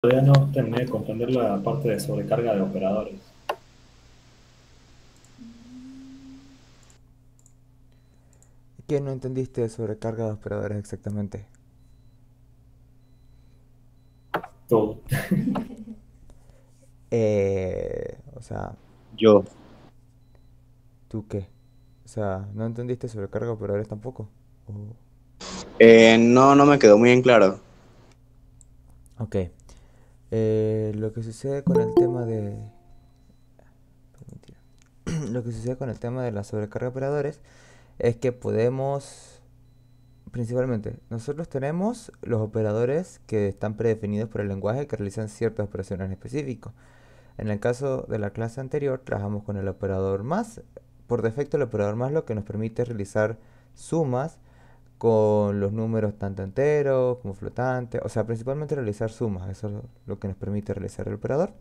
Todavía no terminé de comprender la parte de sobrecarga de operadores. ¿Qué no entendiste de sobrecarga de operadores exactamente? Todo. O sea, Yo, ¿tú qué? O sea, ¿no entendiste sobrecarga de operadores tampoco? O- no, no me quedó muy en claro. Ok. Lo que sucede con el tema de... mentira. Lo que sucede con el tema de la sobrecarga de operadores es que podemos... Principalmente, nosotros tenemos los operadores que están predefinidos por el lenguaje que realizan ciertas operaciones en específico. En el caso de la clase anterior, trabajamos con el operador más. Por defecto, el operador más lo que nos permite realizar sumas con los números tanto enteros como flotantes. O sea, principalmente realizar sumas. Eso es lo que nos permite realizar el operador.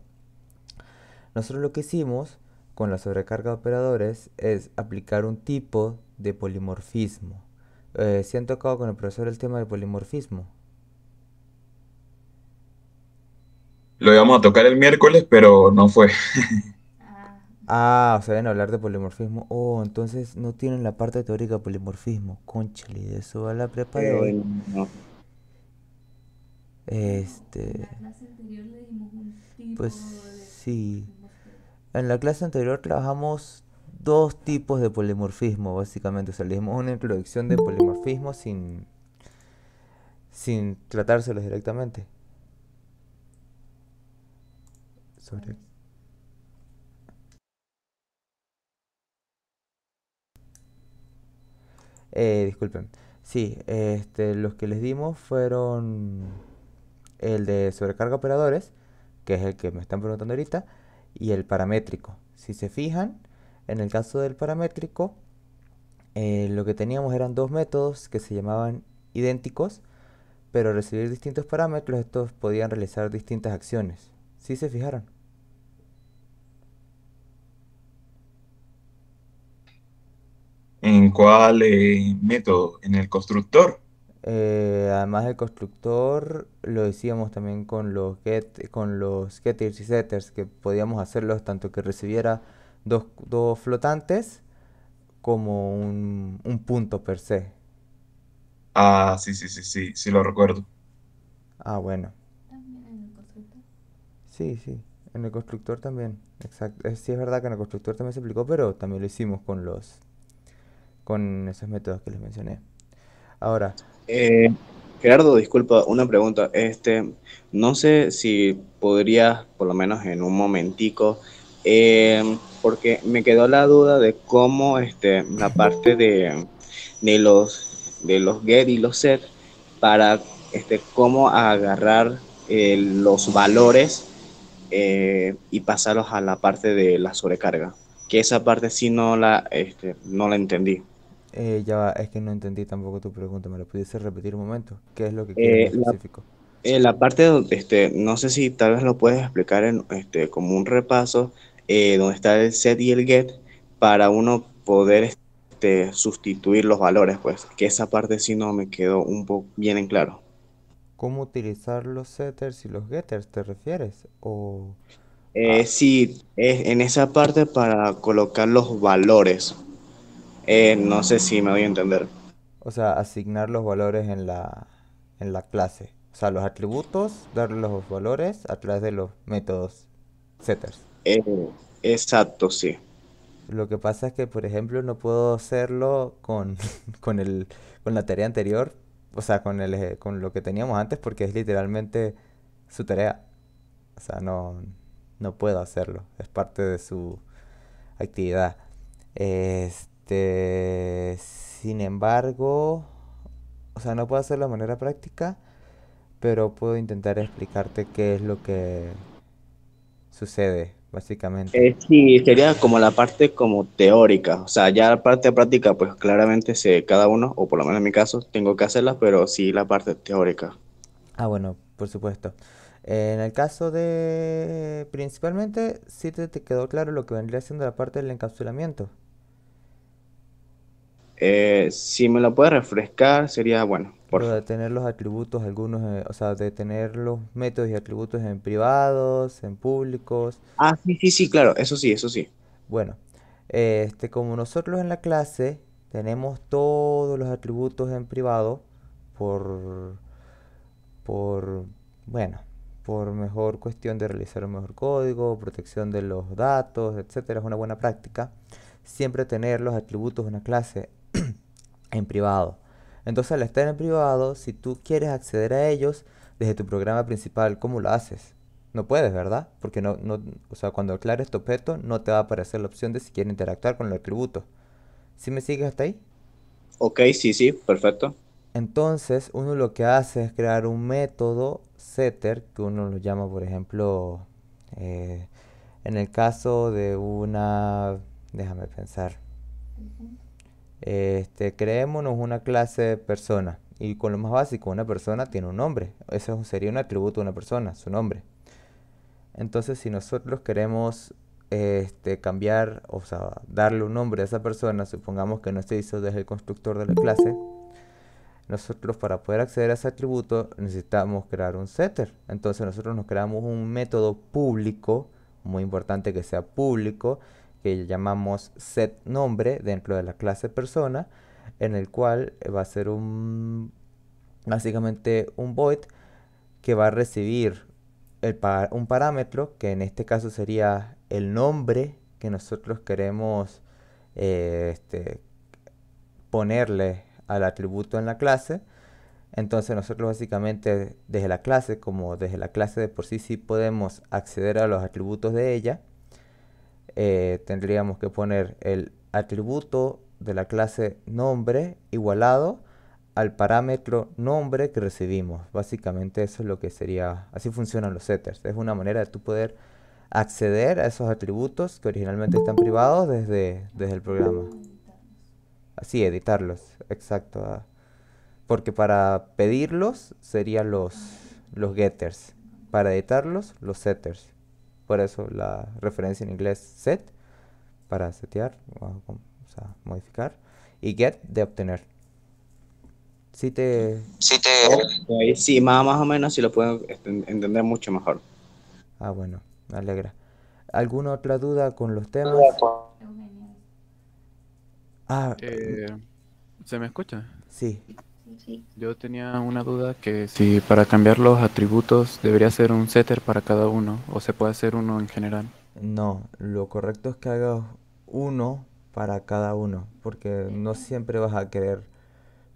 Nosotros lo que hicimos con la sobrecarga de operadores es aplicar un tipo de polimorfismo. Si han tocado con el profesor el tema del polimorfismo. Lo íbamos a tocar el miércoles, pero no fue. Ah, o sea, ven a hablar de polimorfismo. Oh, entonces no tienen la parte teórica de polimorfismo. Cónchale, de eso va la prepa de hoy. No. Este, pues sí. En la clase anterior trabajamos dos tipos de polimorfismo, básicamente. O sea, le dimos una introducción de polimorfismo sin tratárselos directamente. Sobre... disculpen. Sí, los que les dimos fueron el de sobrecarga operadores, que es el que me están preguntando ahorita, y el paramétrico. Si se fijan, en el caso del paramétrico, lo que teníamos eran dos métodos que se llamaban idénticos, pero al recibir distintos parámetros estos podían realizar distintas acciones. ¿Sí se fijaron? ¿En cuál método? ¿En el constructor? Además del constructor lo decíamos también con con los getters y setters, que podíamos hacerlos tanto que recibiera dos flotantes como un punto per se. Ah, sí, sí, sí, sí, sí lo recuerdo. Ah, bueno. Sí, sí. En el constructor también. Exacto. Sí es verdad que en el constructor también se aplicó, pero también lo hicimos con esos métodos que les mencioné. Ahora, Eh, Gerardo, disculpa, una pregunta. No sé si podrías, por lo menos en un momentico, porque me quedó la duda de cómo la parte de los get y los set para cómo agarrar los valores y pasarlos a la parte de la sobrecarga. Que esa parte sí no la entendí. ya va, es que no entendí tampoco tu pregunta. ¿Me lo pudiese repetir un momento? ¿Qué es lo que quieres en Eh, la específico? La parte donde, no sé si tal vez lo puedes explicar como un repaso, donde está el set y el get, para uno poder sustituir los valores, pues, que esa parte sí no me quedó un poco bien en claro. ¿Cómo utilizar los setters y los getters, te refieres? Ah, Sí, en esa parte para colocar los valores. No sé si me doy a entender. o sea, asignar los valores en la clase. O sea, los atributos, darle los valores a través de los métodos setters. Eh, exacto, sí. Lo que pasa es que, por ejemplo, no puedo hacerlo con con la tarea anterior, o sea, con lo que teníamos antes, porque es literalmente su tarea. O sea, no puedo hacerlo. Es parte de su actividad. Sin embargo, o sea, no puedo hacerlo de manera práctica, pero puedo intentar explicarte qué es lo que sucede, básicamente. Sí, sería como la parte como teórica, o sea, ya la parte práctica, pues claramente sé cada uno, o por lo menos en mi caso, tengo que hacerla, pero sí la parte teórica. Ah, bueno, por supuesto. En el caso de... Principalmente, sí te quedó claro lo que vendría siendo la parte del encapsulamiento. Si me lo puede refrescar, sería bueno, por Lo de favor. tener los atributos, algunos, o sea, de tener los métodos y atributos en privados, en públicos. Ah, sí, sí, sí, claro, eso sí, eso sí. Bueno, como nosotros en la clase tenemos todos los atributos en privado por, por, bueno, por mejor cuestión de realizar un mejor código, protección de los datos, etcétera, es una buena práctica. Siempre tener los atributos de una clase en privado. Entonces, al estar en privado, si tú quieres acceder a ellos desde tu programa principal, ¿cómo lo haces? No puedes, ¿verdad? Porque o sea, cuando declares tu objeto, no te va a aparecer la opción de si quieres interactuar con el atributo. ¿Sí me sigues hasta ahí? Ok, sí, sí, perfecto. Entonces, uno lo que hace es crear un método setter, que uno lo llama, por ejemplo, eh, en el caso de una, déjame pensar, creémonos una clase persona. Y con lo más básico, una persona tiene un nombre. Eso sería un atributo de una persona, su nombre. Entonces, si nosotros queremos cambiar, o sea, darle un nombre a esa persona, supongamos que no se hizo desde el constructor de la clase, nosotros para poder acceder a ese atributo necesitamos crear un setter. Entonces nosotros nos creamos un método público, muy importante que sea público, que llamamos setNombre dentro de la clase persona, en el cual va a ser básicamente un void que va a recibir un parámetro, que en este caso sería el nombre que nosotros queremos eh, este, ponerle al atributo en la clase. Entonces nosotros básicamente desde la clase, como desde la clase de por sí sí podemos acceder a los atributos de ella, tendríamos que poner el atributo de la clase nombre igualado al parámetro nombre que recibimos. Básicamente eso es lo que sería, así funcionan los setters. Es una manera de tú poder acceder a esos atributos que originalmente están privados desde el programa. Así, editarlos, exacto. Porque para pedirlos serían los getters. Para editarlos, los setters. Por eso la referencia en inglés set, para setear, o sea, modificar. Y get, de obtener. Si te... Ok, sí, más o menos si lo puedo entender mucho mejor. Ah, bueno, me alegra. ¿Alguna otra duda con los temas? Ah, Eh, ¿Se me escucha? sí. Yo tenía una duda que si para cambiar los atributos debería ser un setter para cada uno o se puede hacer uno en general. No, lo correcto es que hagas uno para cada uno, porque no siempre vas a querer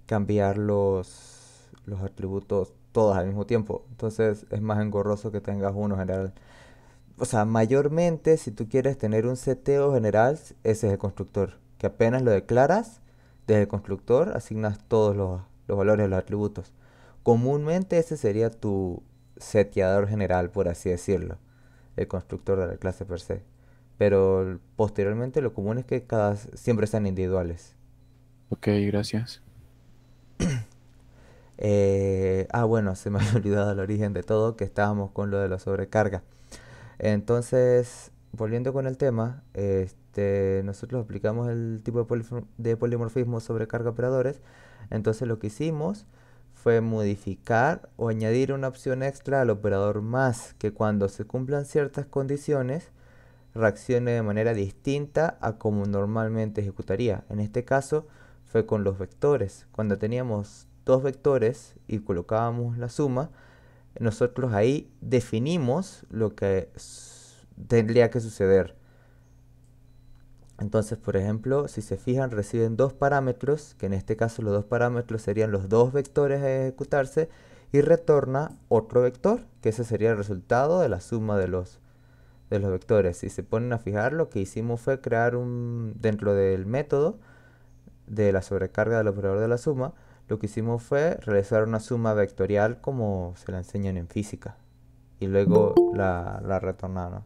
cambiar los atributos todos al mismo tiempo. Entonces es más engorroso que tengas uno general. O sea, mayormente si tú quieres tener un seteo general, ese es el constructor. Que apenas lo declaras, desde el constructor asignas todos los valores de los atributos. Comúnmente ese sería tu seteador general, por así decirlo. El constructor de la clase per se. Pero posteriormente lo común es que siempre sean individuales. Ok, gracias. Bueno, se me había olvidado el origen de todo, que estábamos con lo de la sobrecarga. Entonces, volviendo con el tema, nosotros aplicamos el tipo de polimorfismo sobre carga operadores. Entonces lo que hicimos fue modificar o añadir una opción extra al operador más, que cuando se cumplan ciertas condiciones, reaccione de manera distinta a como normalmente ejecutaría. En este caso fue con los vectores. Cuando teníamos dos vectores y colocábamos la suma, nosotros ahí definimos lo que tendría que suceder. Entonces, por ejemplo, si se fijan, reciben dos parámetros, que en este caso los dos parámetros serían los dos vectores a ejecutarse, y retorna otro vector, que ese sería el resultado de la suma de los vectores. Si se ponen a fijar, lo que hicimos fue crear dentro del método de la sobrecarga del operador de la suma, lo que hicimos fue realizar una suma vectorial como se la enseñan en física. Y luego la retornaron.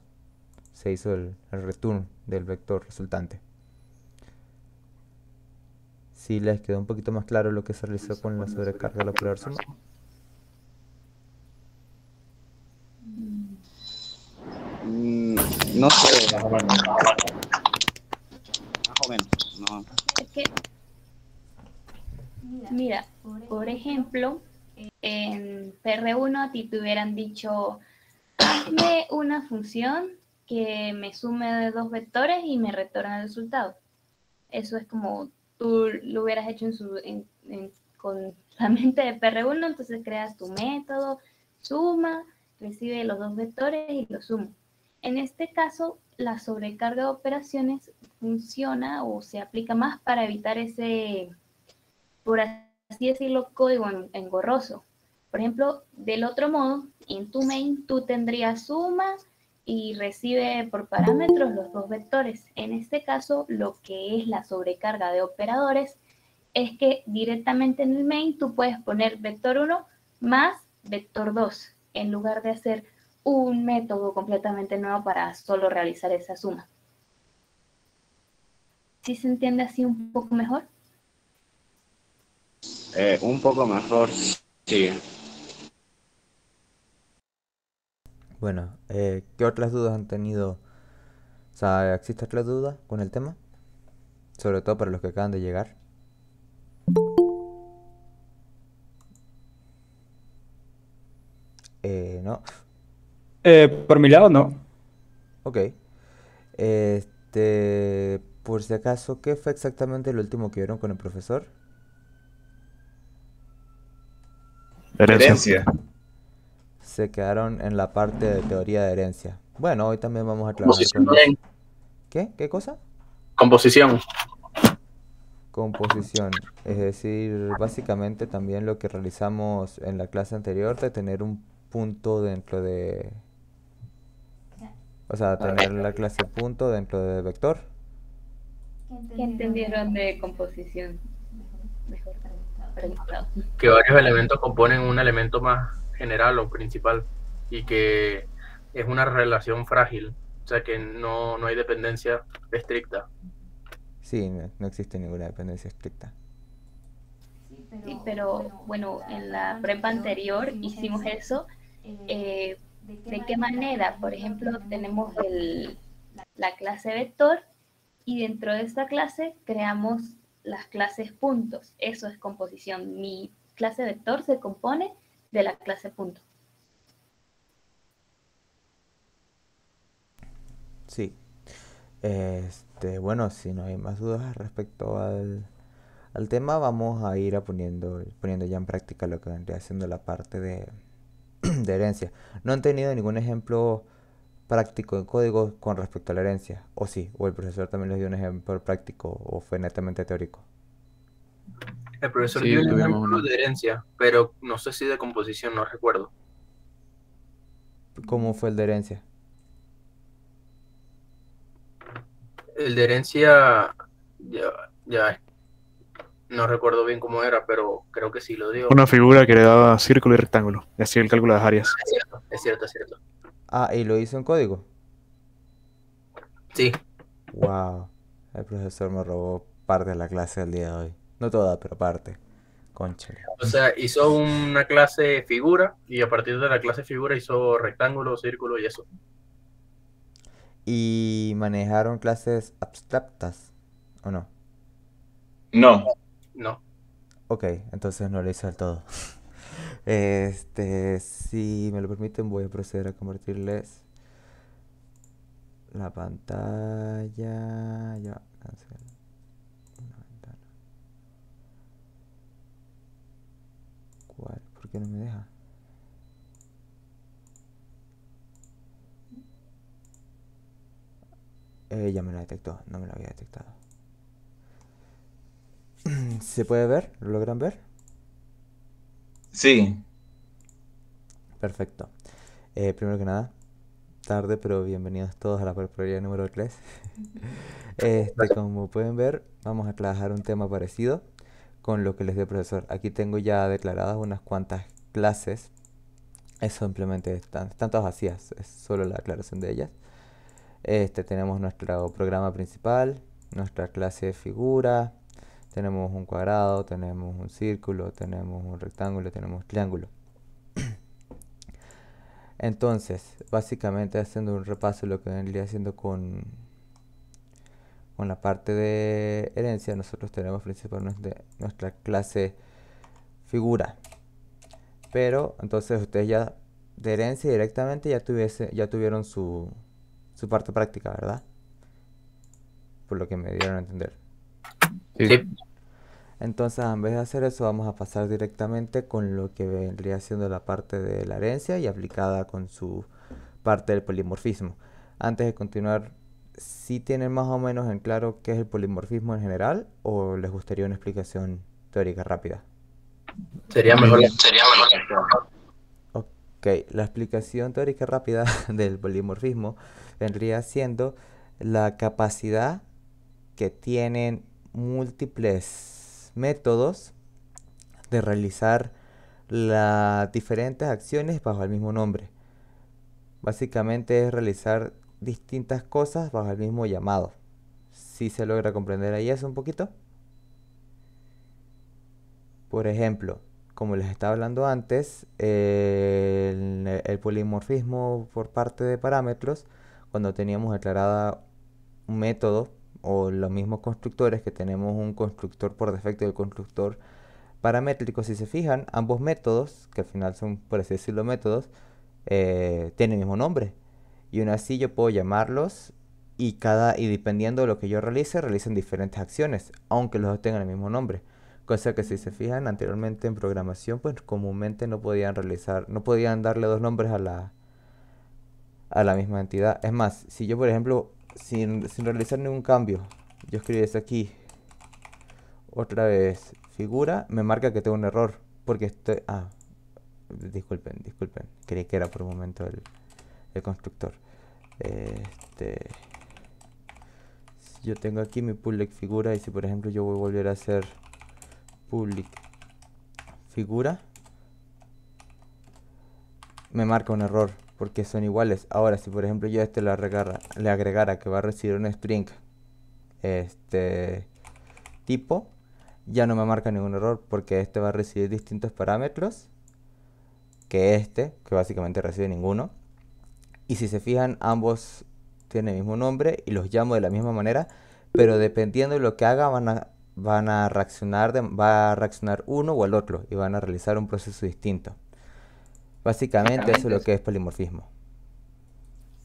Se hizo el return del vector resultante. Si les quedó un poquito más claro lo que se realizó con la sobrecarga del operador suma. Mm, no sé, Más o menos. más o menos. No. Es que Por ejemplo, en PR1 a ti te hubieran dicho, hazme una función que me sume de 2 vectores y me retorne el resultado. Eso es como tú lo hubieras hecho con la mente de PR1, entonces creas tu método, suma, recibe los 2 vectores y los suma. En este caso, la sobrecarga de operaciones funciona o se aplica más para evitar ese, por así decirlo, código engorroso. Por ejemplo, del otro modo, en tu main tú tendrías suma y recibe por parámetros los 2 vectores. En este caso, lo que es la sobrecarga de operadores es que directamente en el main tú puedes poner vector 1 más vector 2 en lugar de hacer un método completamente nuevo para solo realizar esa suma. ¿Sí se entiende así un poco mejor? Un poco mejor, sí. Bueno, ¿qué otras dudas han tenido? O sea, ¿existe otra duda con el tema? Sobre todo para los que acaban de llegar. No. Por mi lado, no. Ok. Por si acaso, ¿qué fue exactamente lo último que vieron con el profesor? Herencia. Herencia. Se quedaron en la parte de teoría de herencia. Bueno, hoy también vamos a trabajar Composición con eso. también. ¿Qué? ¿Qué cosa? Composición. Composición. Es decir, básicamente también lo que realizamos en la clase anterior de tener un punto dentro de... O sea, tener la clase punto dentro de vector. ¿Qué entendieron de composición? Mejor preguntado. Que varios elementos componen un elemento más general o principal y que es una relación frágil, o sea que no hay dependencia estricta. Sí, no existe ninguna dependencia estricta. Sí, pero bueno, en la prepa anterior hicimos eso. ¿De qué manera? Por ejemplo, tenemos la clase vector y dentro de esta clase creamos las clases puntos. Eso es composición. Mi clase vector se compone de la clase punto. Sí. Bueno, si no hay más dudas respecto al tema, vamos a ir poniendo ya en práctica lo que vendría siendo la parte de herencia. No han tenido ningún ejemplo práctico de código con respecto a la herencia, o sí, o el profesor también les dio un ejemplo práctico, o fue netamente teórico. El profesor Sí, dio un tuvimos ejemplo uno. de herencia, pero no sé si de composición, no recuerdo. ¿Cómo fue el de herencia? El de herencia, ya no recuerdo bien cómo era, pero creo que sí lo dio. Una figura que le daba círculo y rectángulo. Y hacía el cálculo de las áreas. Es cierto, es cierto, es cierto. Ah, y lo hizo en código. Sí, Wow, el profesor me robó parte de la clase del día de hoy. No toda, pero parte. Cónchale. o sea, hizo una clase figura y a partir de la clase figura hizo rectángulo, círculo y eso. ¿Y manejaron clases abstractas o no? No. No. Ok, entonces no lo hizo del todo. Si me lo permiten, voy a proceder a convertirles la pantalla. Ya, cancel. Una ventana. ¿Cuál? ¿Por qué no me deja? Ya me la detectó, no me la había detectado. ¿Se puede ver? ¿Lo logran ver? Sí. Perfecto. Primero que nada, tarde, pero bienvenidos todos a la probabilidad número 3. Como pueden ver, vamos a trabajar un tema parecido con lo que les dio el profesor. Aquí tengo ya declaradas unas cuantas clases. Eso simplemente están todas vacías, es solo la aclaración de ellas. Tenemos nuestro programa principal, nuestra clase de figura, tenemos un cuadrado, tenemos un círculo, tenemos un rectángulo, tenemos un triángulo. Entonces, básicamente haciendo un repaso de lo que vendría haciendo con la parte de herencia, nosotros tenemos principalmente nuestra clase figura. Pero entonces ustedes ya de herencia directamente ya tuvieron su parte práctica, ¿verdad? Por lo que me dieron a entender. Sí. Entonces, en vez de hacer eso, vamos a pasar directamente con lo que vendría siendo la parte de la herencia y aplicada con su parte del polimorfismo. Antes de continuar, ¿sí tienen más o menos en claro qué es el polimorfismo en general o les gustaría una explicación teórica rápida? Sería mejor. Ok, la explicación teórica rápida del polimorfismo vendría siendo la capacidad que tienen múltiples métodos de realizar las diferentes acciones bajo el mismo nombre. Básicamente es realizar distintas cosas bajo el mismo llamado. ¿Sí se logra comprender ahí eso un poquito? Por ejemplo, como les estaba hablando antes, el polimorfismo por parte de parámetros, cuando teníamos declarada un método o los mismos constructores, que tenemos un constructor por defecto y el constructor paramétrico, si se fijan, ambos métodos, que al final son, por así decirlo, métodos, tienen el mismo nombre. Y aún así yo puedo llamarlos y dependiendo de lo que yo realice, realicen diferentes acciones, aunque los dos tengan el mismo nombre. Cosa que si se fijan anteriormente en programación, pues comúnmente no podían darle dos nombres a la misma entidad. Es más, si yo por ejemplo, sin realizar ningún cambio, yo escribiese aquí otra vez figura, me marca que tengo un error. Porque estoy... disculpen. Creí que era por un momento el constructor. Yo tengo aquí mi public figura y si por ejemplo yo voy a volver a hacer public figura, me marca un error porque son iguales. Ahora si por ejemplo yo a este le agregara que va a recibir un string tipo, ya no me marca ningún error porque este va a recibir distintos parámetros que básicamente recibe ninguno. Y si se fijan, ambos tienen el mismo nombre y los llamo de la misma manera, pero dependiendo de lo que haga va a reaccionar uno o el otro y van a realizar un proceso distinto. Básicamente eso es lo que es polimorfismo.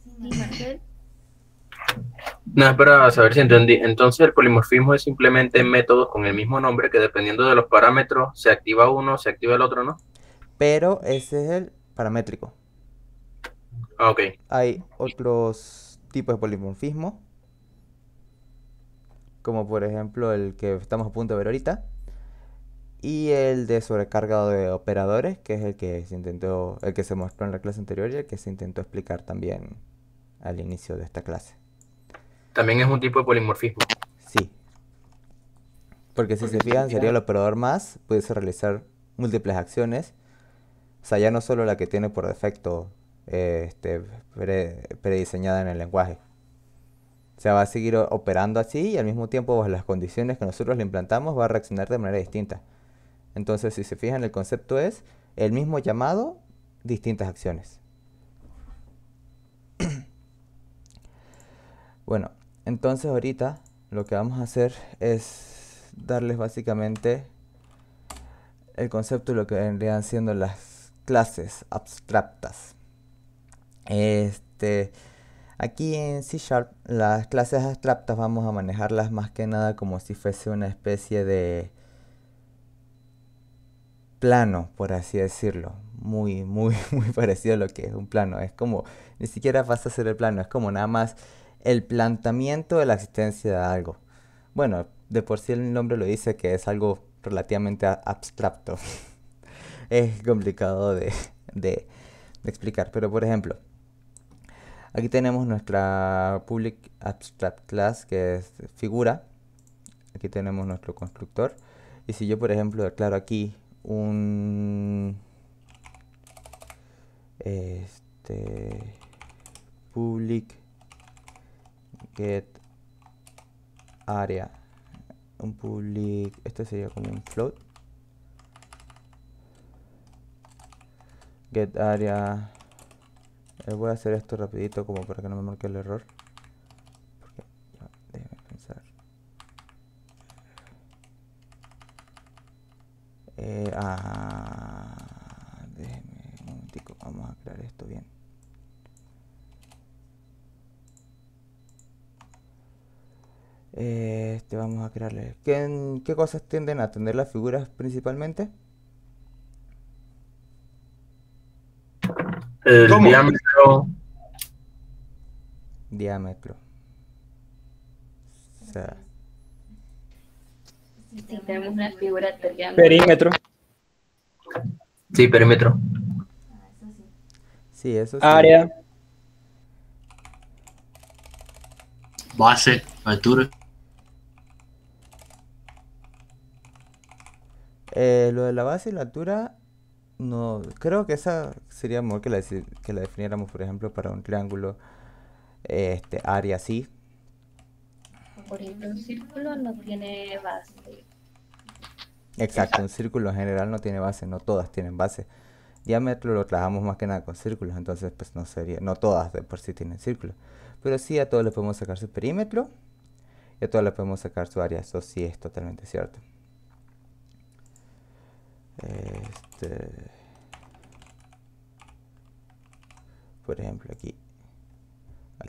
Sí, Marcel. No, es para saber si entendí. Entonces, el polimorfismo es simplemente métodos con el mismo nombre que dependiendo de los parámetros se activa uno, se activa el otro, ¿no? Pero ese es el paramétrico. Ok. Hay otros tipos de polimorfismo, como por ejemplo el que estamos a punto de ver ahorita, y el de sobrecarga de operadores, que es el que se mostró en la clase anterior y el que se intentó explicar también al inicio de esta clase. También es un tipo de polimorfismo. Sí. Porque si se fijan, sería el operador más, puede realizar múltiples acciones. O sea, ya no solo la que tiene por defecto prediseñada en el lenguaje. O sea, va a seguir operando así y al mismo tiempo bajo las condiciones que nosotros le implantamos va a reaccionar de manera distinta. Entonces, si se fijan, el concepto es el mismo llamado, distintas acciones. Bueno, entonces ahorita lo que vamos a hacer es darles básicamente el concepto de lo que vendrían siendo las clases abstractas. Aquí en C#, las clases abstractas vamos a manejarlas más que nada como si fuese una especie de plano, por así decirlo. Muy parecido a lo que es un plano. Es como, ni siquiera pasa a ser el plano, es como nada más el planteamiento de la existencia de algo. Bueno, de por sí el nombre lo dice que es algo relativamente abstracto. Es complicado de explicar, pero por ejemplo, aquí tenemos nuestra public abstract class que es figura. Aquí tenemos nuestro constructor. Y si yo por ejemplo declaro aquí un public get area, este sería como un float, get area, voy a hacer esto rapidito como para que no me marque el error, porque, déjame pensar, Déjeme un momentico, vamos a crear esto bien. Vamos a crearle. ¿Qué cosas tienden a tener las figuras principalmente? El ¿Cómo? diámetro, Diámetro. O sea, Si tenemos una figura triangular. Perímetro. sí, perímetro. sí, eso sí. Área. Base, altura. Lo de la base y la altura, no, creo que esa sería mejor que la definiéramos, por ejemplo, para un triángulo, área sí. Por ejemplo, un círculo no tiene base. Exacto, un círculo en general no tiene base, no todas tienen base. Diámetro lo trabajamos más que nada con círculos, entonces pues no todas de por sí tienen círculos. Pero sí a todos le podemos sacar su perímetro y a todos le podemos sacar su área, eso sí es totalmente cierto. Por ejemplo aquí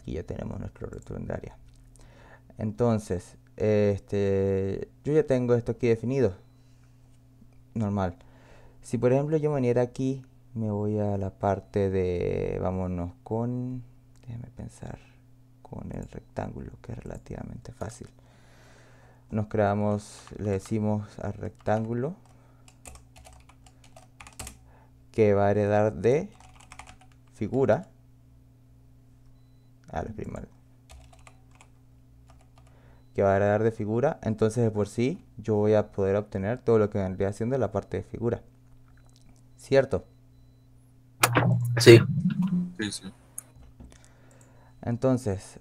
ya tenemos nuestro return de área. Entonces, yo ya tengo esto aquí definido. Normal. Si por ejemplo yo me viniera aquí, me voy a la parte de, vámonos con, déjame pensar, con el rectángulo, que es relativamente fácil. Nos creamos, le decimos al rectángulo que va a heredar de figura a la primera. Que va a heredar de figura, entonces de por sí yo voy a poder obtener todo lo que vendría siendo la parte de figura, ¿cierto? Sí. Sí, sí. Entonces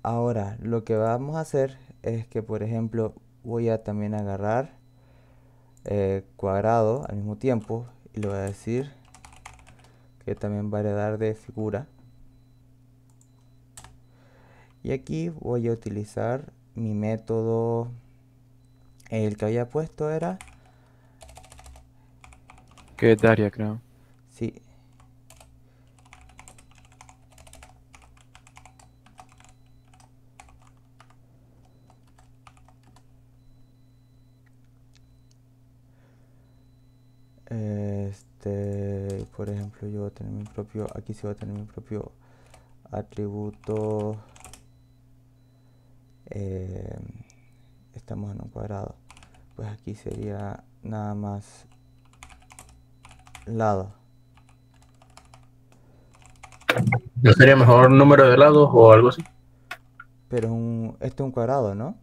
ahora lo que vamos a hacer es que, por ejemplo, voy a también agarrar cuadrado al mismo tiempo y le voy a decir que también va a heredar de figura, y aquí voy a utilizar mi método. El que había puesto era, Get area, creo. sí, por ejemplo, yo voy a tener mi propio, aquí sí voy a tener mi propio atributo. Estamos en un cuadrado, pues aquí sería nada más lado. ¿No sería mejor número de lados o algo así? Pero este es un cuadrado, ¿no? O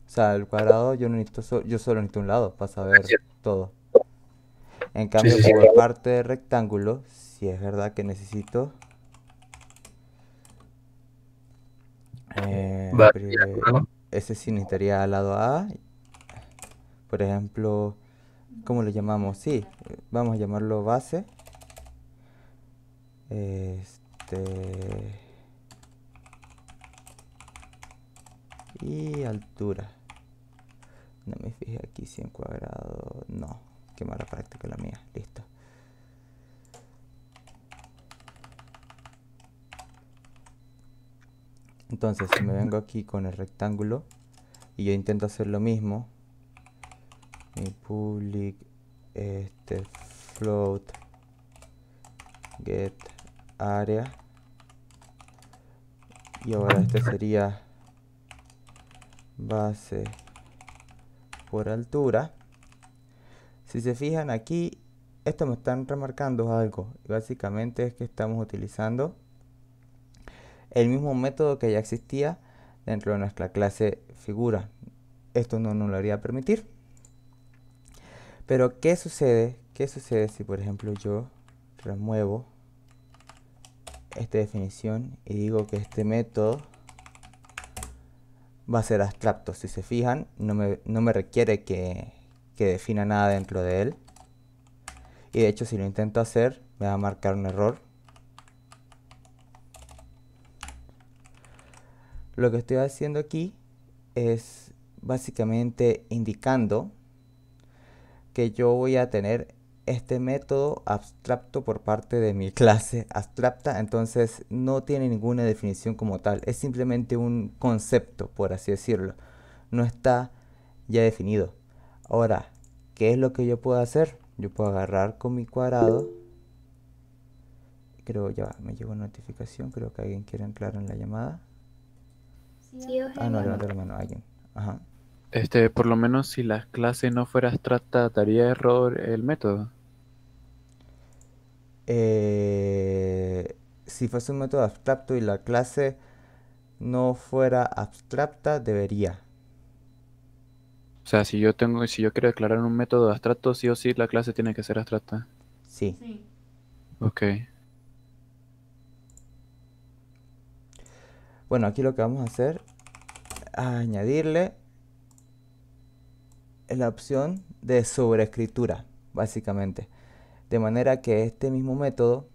sea, el cuadrado yo no necesito, yo solo necesito un lado para saber todo. En cambio, sí, sí. por parte del rectángulo, si es verdad que necesito Vale, ¿no? ese sí necesitaría al lado A. Por ejemplo, ¿cómo lo llamamos? Sí, vamos a llamarlo base. Y altura. No me fijé aquí si en cuadrado. No, qué mala práctica la mía. Listo. Entonces, si me vengo aquí con el rectángulo y yo intento hacer lo mismo, mi public float get area, y ahora este sería base por altura. Si se fijan aquí, esto me están remarcando algo, y básicamente es que estamos utilizando el mismo método que ya existía dentro de nuestra clase figura. Esto no nos lo haría permitir. Pero ¿qué sucede? ¿Qué sucede si por ejemplo yo remuevo esta definición y digo que este método va a ser abstracto? Si se fijan, no me requiere que defina nada dentro de él. Y de hecho, si lo intento hacer, me va a marcar un error. Lo que estoy haciendo aquí es básicamente indicando que yo voy a tener este método abstracto por parte de mi clase abstracta, entonces no tiene ninguna definición como tal, es simplemente un concepto, por así decirlo, no está ya definido. Ahora, ¿qué es lo que yo puedo hacer? Yo puedo agarrar con mi cuadrado, creo ya me llegó una notificación, creo que alguien quiere entrar en la llamada. Sí, Ah, no, Eugenio. levanta la mano, alguien. Ajá. Por lo menos si la clase no fuera abstracta, daría error el método. Si fuese un método abstracto y la clase no fuera abstracta, debería. O sea, si yo quiero declarar un método abstracto, sí o sí la clase tiene que ser abstracta. Sí. Ok. Bueno, aquí lo que vamos a hacer es añadirle la opción de sobreescritura, básicamente. De manera que este mismo método,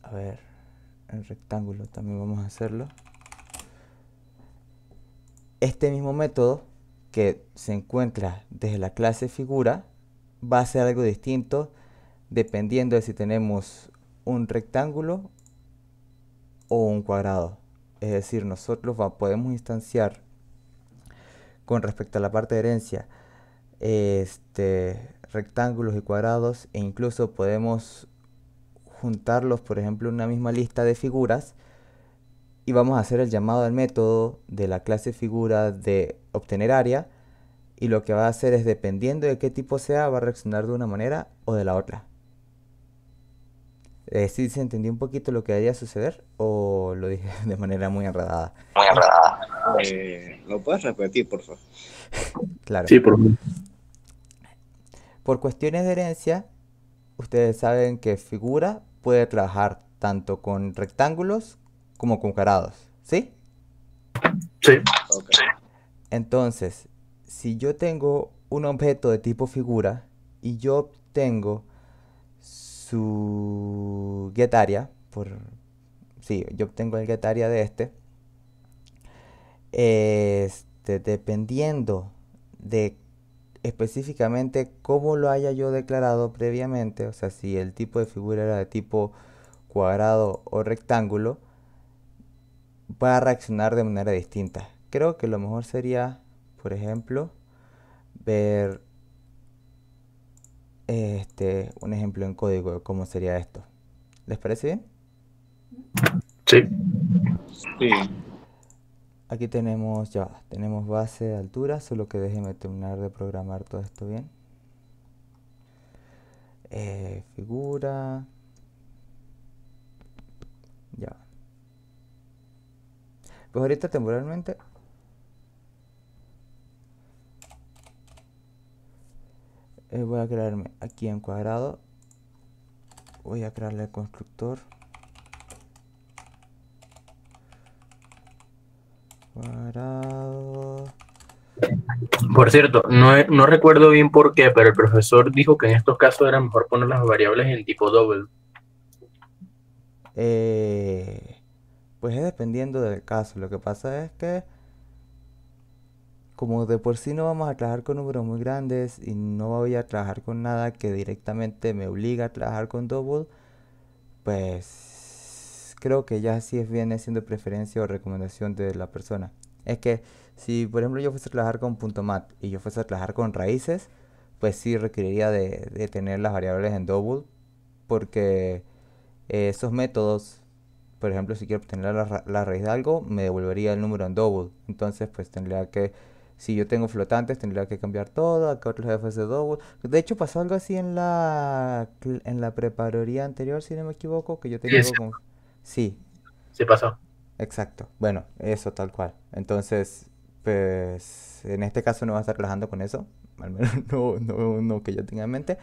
a ver, en rectángulo también vamos a hacerlo. Este mismo método que se encuentra desde la clase figura va a ser algo distinto dependiendo de si tenemos un rectángulo o un cuadrado. Es decir, nosotros podemos instanciar con respecto a la parte de herencia rectángulos y cuadrados, e incluso podemos juntarlos, por ejemplo, en una misma lista de figuras, y vamos a hacer el llamado al método de la clase figura de obtener área, y lo que va a hacer es, dependiendo de qué tipo sea, va a reaccionar de una manera o de la otra. ¿Sí se entendió un poquito lo que debería suceder o lo dije de manera muy enredada? Muy enredada. ¿Lo puedes repetir, por favor? Claro. Sí, por favor. Por cuestiones de herencia, ustedes saben que figura puede trabajar tanto con rectángulos como con cuadrados, ¿sí? Sí. Okay. Entonces, si yo tengo un objeto de tipo figura y yo obtengo su getArea, yo obtengo el getArea de dependiendo de específicamente cómo lo haya yo declarado previamente, o sea, si el tipo de figura era de tipo cuadrado o rectángulo, va a reaccionar de manera distinta. Creo que lo mejor sería, por ejemplo, ver un ejemplo en código de cómo sería esto. ¿Les parece bien? Sí. Sí. Aquí tenemos base de altura, solo que déjenme terminar de programar todo esto bien. Figura. Ya. Pues ahorita temporalmente voy a crearme aquí en cuadrado. Voy a crearle el constructor. Cuadrado. Por cierto, no recuerdo bien por qué, pero el profesor dijo que en estos casos era mejor poner las variables en tipo double. Pues es dependiendo del caso. Lo que pasa es que, como de por sí no vamos a trabajar con números muy grandes y no voy a trabajar con nada que directamente me obliga a trabajar con double, pues creo que ya sí viene siendo preferencia o recomendación de la persona. Es que si por ejemplo yo fuese a trabajar con .mat y yo fuese a trabajar con raíces, pues sí requeriría de tener las variables en double, porque esos métodos, por ejemplo, si quiero obtener la raíz de algo, me devolvería el número en double. Entonces, pues tendría que, si yo tengo flotantes, tendría que cambiar todo, acá otros jefes de double. De hecho, pasó algo así en la prepararía anterior, si no me equivoco, que yo tenía Sí, algo con... Sí, sí pasó. exacto. Bueno, eso tal cual. Entonces, pues, en este caso no va a estar trabajando con eso. Al menos no que yo tenga en mente.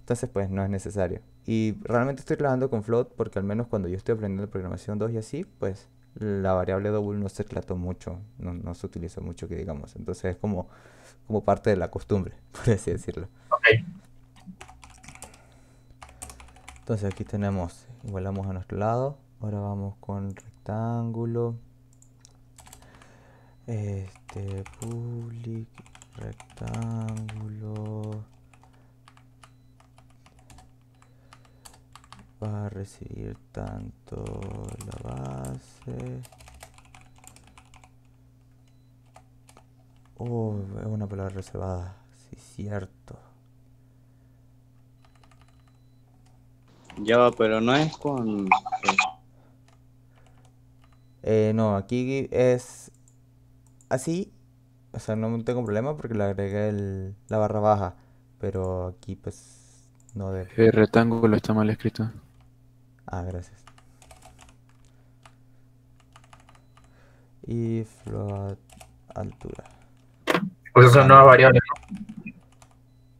Entonces, pues no es necesario. Y realmente estoy trabajando con float porque al menos cuando yo estoy aprendiendo programación 2 y así, pues la variable double no se trató mucho, no se utilizó mucho que digamos. Entonces es como parte de la costumbre, por así decirlo. Ok. Entonces aquí tenemos, igualamos a nuestro lado. Ahora vamos con rectángulo. Public rectángulo vas a recibir tanto la base. Oh, es una palabra reservada. Sí, cierto. Ya va, pero no es con... No, aquí es así. O sea, no tengo problema porque le agregué la barra baja. Pero aquí pues no debe. El rectángulo está mal escrito. Ah, gracias. Y float altura. Pues esas son nuevas variables, ¿no?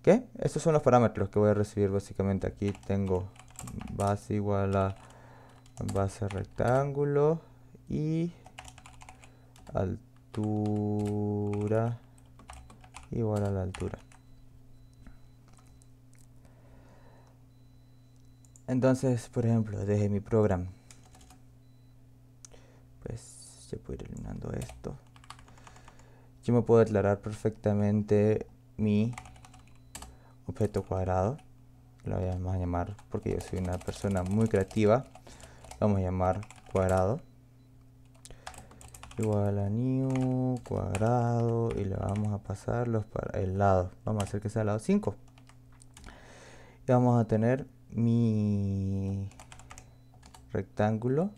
¿Qué? Estos son los parámetros que voy a recibir básicamente. Aquí tengo base igual a base rectángulo y altura igual a la altura. Entonces, por ejemplo, desde mi programa, pues ya puedo ir eliminando esto. Yo me puedo declarar perfectamente mi objeto cuadrado. Lo vamos a llamar, porque yo soy una persona muy creativa, vamos a llamar cuadrado igual a new cuadrado y le vamos a pasar el lado. Vamos a hacer que sea el lado 5 y vamos a tener mi rectángulo.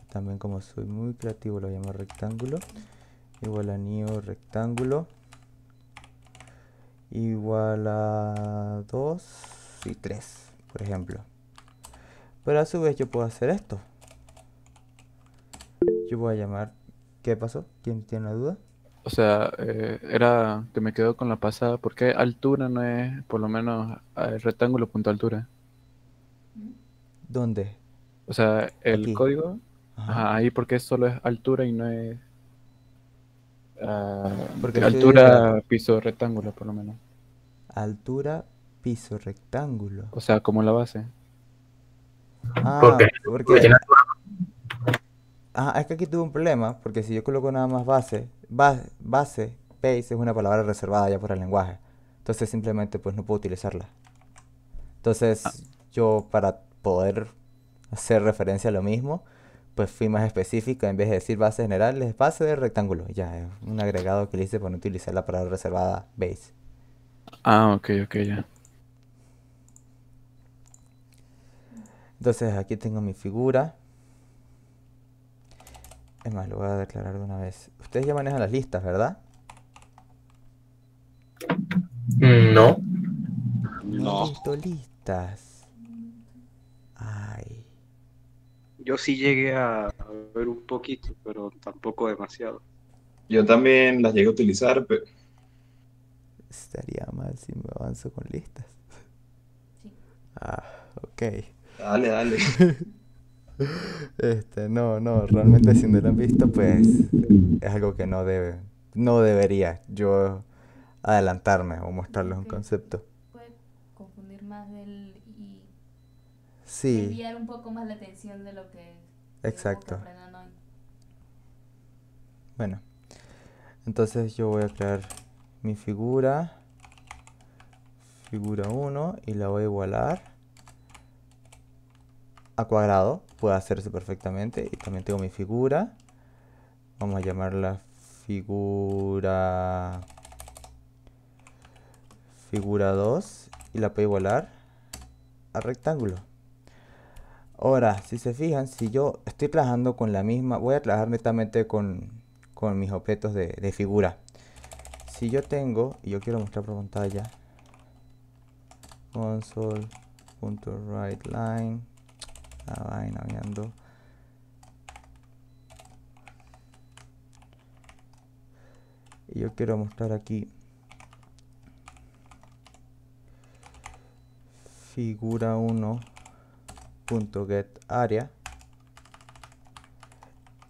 También, como soy muy creativo, lo llamo rectángulo igual a new rectángulo igual a 2 y 3, por ejemplo. Pero a su vez yo puedo hacer esto. Yo voy a llamar... ¿Qué pasó? ¿Quién tiene la duda? O sea, era que me quedo con la pasada. ¿Por qué altura no es por lo menos el rectángulo punto altura? ¿Dónde? O sea, el Aquí. código, Ajá. ahí porque solo es altura y no es Porque altura piso rectángulo por lo menos. Altura piso rectángulo. O sea, como la base. Porque porque... tiene es que aquí tuve un problema, porque si yo coloco nada más base, base, base es una palabra reservada ya por el lenguaje. Entonces simplemente pues no puedo utilizarla. Entonces yo, para poder hacer referencia a lo mismo, pues fui más específico. En vez de decir base general, es base de rectángulo. Ya, es un agregado que le hice para no utilizar la palabra reservada base. Ok, ya. Entonces aquí tengo mi figura. Es más, lo voy a declarar de una vez. Ustedes ya manejan las listas, ¿verdad? No. No he visto listas. Ay. Yo sí llegué a ver un poquito, pero tampoco demasiado. Yo también las llegué a utilizar, pero Estaría mal si me avanzo con listas. Ok. dale. No, realmente si no lo han visto, pues es algo que no debería yo adelantarme o mostrarles un concepto. Puede confundir más y Sí, desviar un poco más la atención de lo que exacto. aprendan hoy. Bueno, entonces yo voy a crear mi figura 1, y la voy a igualar a cuadrado. Puedo hacer eso perfectamente. Y también tengo mi figura. Vamos a llamarla figura 2 y la puedo igualar a rectángulo. Ahora, si se fijan, si yo estoy trabajando con la misma, voy a trabajar netamente con mis objetos de figura. Si yo tengo, y yo quiero mostrar por pantalla, console.writeLine, la vaina viendo. Y yo quiero mostrar aquí figura 1.getArea,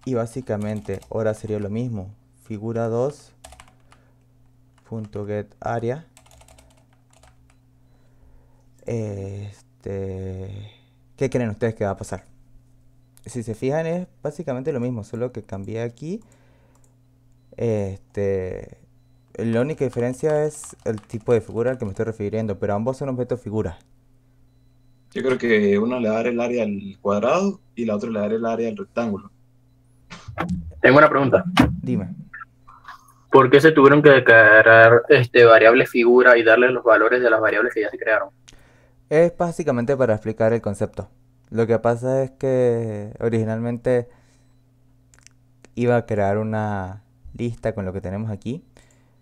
y básicamente ahora sería lo mismo, figura 2.getArea. ¿Qué creen ustedes que va a pasar? Si se fijan, es básicamente lo mismo, solo que cambié aquí. La única diferencia es el tipo de figura al que me estoy refiriendo, pero ambos son objetos figuras. Yo creo que uno le va a dar el área al cuadrado y la otra le va a dar el área al rectángulo. Tengo una pregunta. Dime. ¿Por qué se tuvieron que declarar variables figura y darle los valores de las variables que ya se crearon? Es básicamente para explicar el concepto. Lo que pasa es que originalmente iba a crear una lista con lo que tenemos aquí,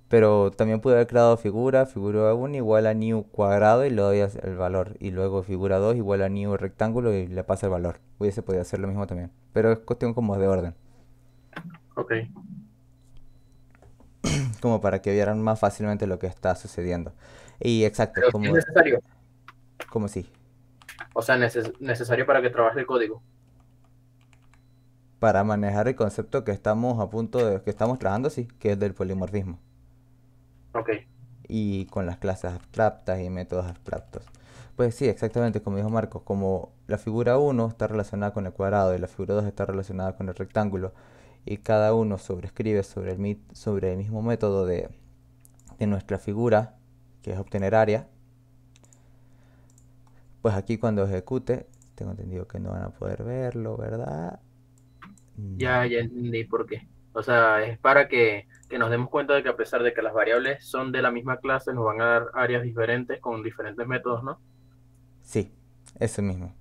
pero también pude haber creado figura 1 igual a new cuadrado y le doy el valor, y luego figura 2 igual a new rectángulo y le pasa el valor. Hubiese podido hacer lo mismo también, pero es cuestión como de orden, Ok. como para que vieran más fácilmente lo que está sucediendo. Y exacto, Pero sí es necesario. como sí, O sea, necesario para que trabaje el código. para manejar el concepto que estamos a punto de, que estamos trabajando, sí, que es del polimorfismo. Ok. Y con las clases abstractas y métodos abstractos. Pues sí, exactamente como dijo Marcos, como la figura 1 está relacionada con el cuadrado y la figura 2 está relacionada con el rectángulo y cada uno sobrescribe sobre el mismo método de nuestra figura, que es obtener área, pues aquí cuando ejecute, tengo entendido que no van a poder verlo, ¿verdad? Ya entendí por qué. O sea, es para que nos demos cuenta de que a pesar de que las variables son de la misma clase, nos van a dar áreas diferentes con diferentes métodos, ¿no? Sí, eso mismo.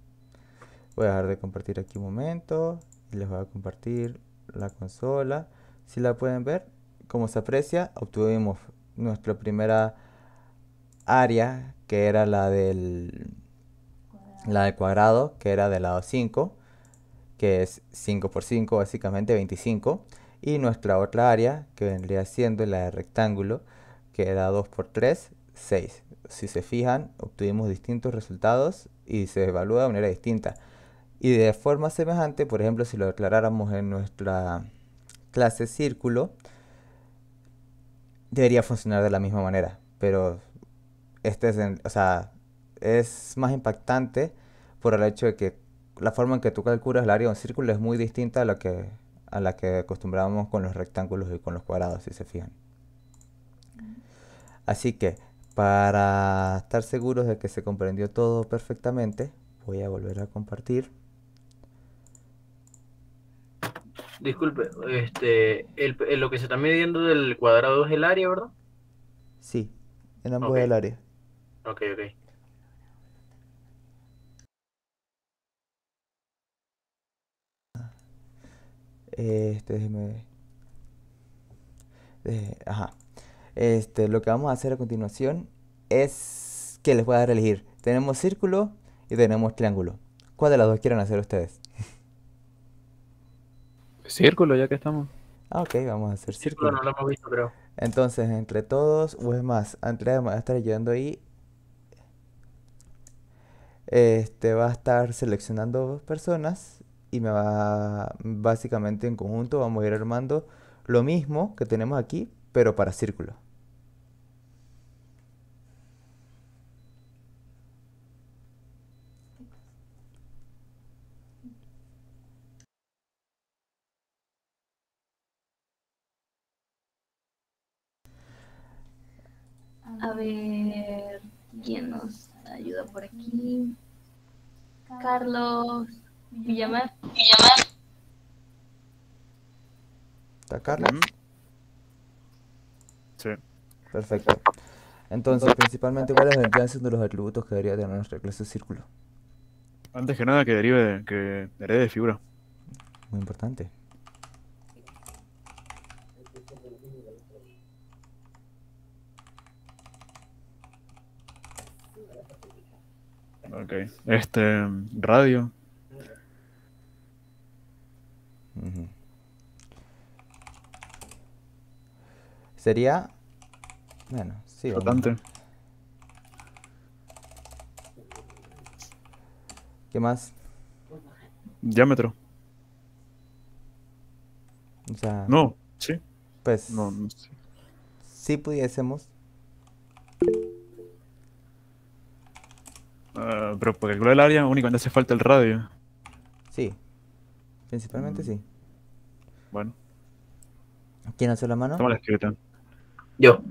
Voy a dejar de compartir aquí un momento y les voy a compartir la consola. Si la pueden ver, como se aprecia, obtuvimos nuestra primera área, que era la del cuadrado, que era del lado 5, que es 5 por 5, básicamente 25. Y nuestra otra área, que vendría siendo la de rectángulo, que era 2 por 3, 6. Si se fijan, obtuvimos distintos resultados y se evalúa de manera distinta. Y de forma semejante, por ejemplo, si lo declaráramos en nuestra clase círculo, debería funcionar de la misma manera. Pero o sea, es más impactante por el hecho de que la forma en que tú calculas el área de un círculo es muy distinta a la que acostumbrábamos con los rectángulos y con los cuadrados, si se fijan. Así que, para estar seguros de que se comprendió todo perfectamente, voy a volver a compartir. Disculpe, lo que se está midiendo del cuadrado es el área, ¿verdad? Sí, en ambos Ok. del área. Ok. Déjeme. Ajá. Lo que vamos a hacer a continuación es que les voy a dar a elegir. Tenemos círculo y tenemos triángulo. ¿Cuál de las dos quieren hacer ustedes? Círculo, ya que estamos. Ah, ok, vamos a hacer El círculo círculo. no lo hemos visto, creo. Entonces, entre todos, o es más, Andrea me va a estar ayudando ahí. Va a estar seleccionando personas y básicamente en conjunto vamos a ir armando lo mismo que tenemos aquí, pero para círculo. A ver, ¿quién nos ayuda por aquí? Carlos Villamar. ¿Está Carla? Sí. Perfecto. Entonces, principalmente, ¿cuáles vendrían siendo los atributos que debería tener nuestra clase círculo? Antes que nada que derive, que herede de figura. Muy importante. Ok. Radio. Ujú. Sería, bueno, sí, vamos. Flotante. ¿Qué más? Diámetro. O sea, No, sí. pues, No sé. si pudiésemos. Pero para calcular el área únicamente hace falta el radio. Sí, principalmente sí. Bueno, ¿Quién hace la mano? toma la escrita. Yo.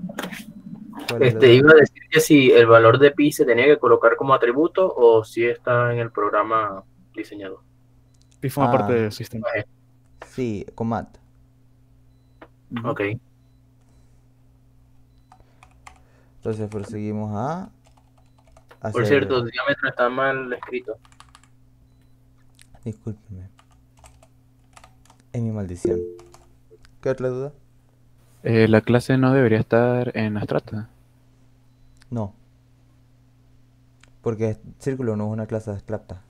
¿Cuál es la duda? Iba a decir que si el valor de pi se tenía que colocar como atributo o si está en el programa diseñado. Y forma parte Ah, del sistema. sí, command. Ok. Entonces proseguimos a Por hacer... cierto, el diámetro está mal escrito. Discúlpeme. Es mi maldición. ¿Qué otra duda? La clase no debería estar en abstracta. No, porque círculo no es una clase abstracta.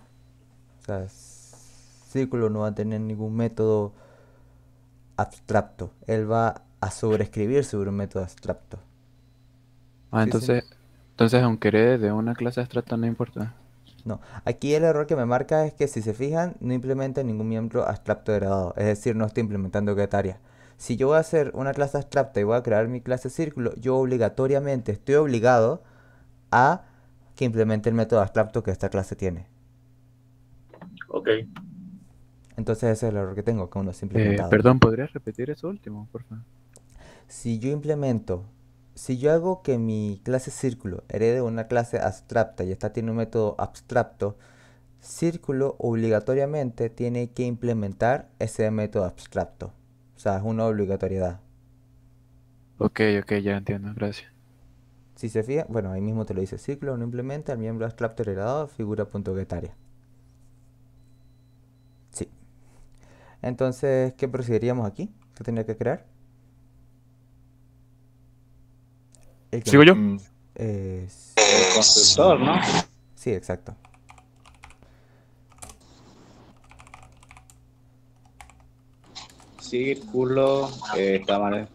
O sea, círculo no va a tener ningún método abstracto. Él va a sobreescribir sobre un método abstracto. Ah, ¿Sí se entiende? entonces aunque herede de una clase abstracta no importa. No, aquí el error que me marca es que si se fijan, no implementa ningún miembro abstracto heredado. Es decir, no estoy implementando getArea. Si yo voy a hacer una clase abstracta y voy a crear mi clase círculo, yo obligatoriamente estoy obligado a que implemente el método abstracto que esta clase tiene. Ok. Entonces ese es el error que tengo, que aún no es implementado. Perdón, ¿podrías repetir eso último, por favor? Si yo hago que mi clase círculo herede una clase abstracta y esta tiene un método abstracto, círculo obligatoriamente tiene que implementar ese método abstracto. O sea, es una obligatoriedad. Ok, ya entiendo, gracias. Si se fija, bueno, ahí mismo te lo dice, círculo no implementa el miembro abstracto heredado figura.getArea. Sí. Entonces, ¿qué procederíamos aquí? ¿Qué tendría que crear? El que ¿Sigo yo? El constructor, ¿no? Sí, exacto. Círculo, está mal.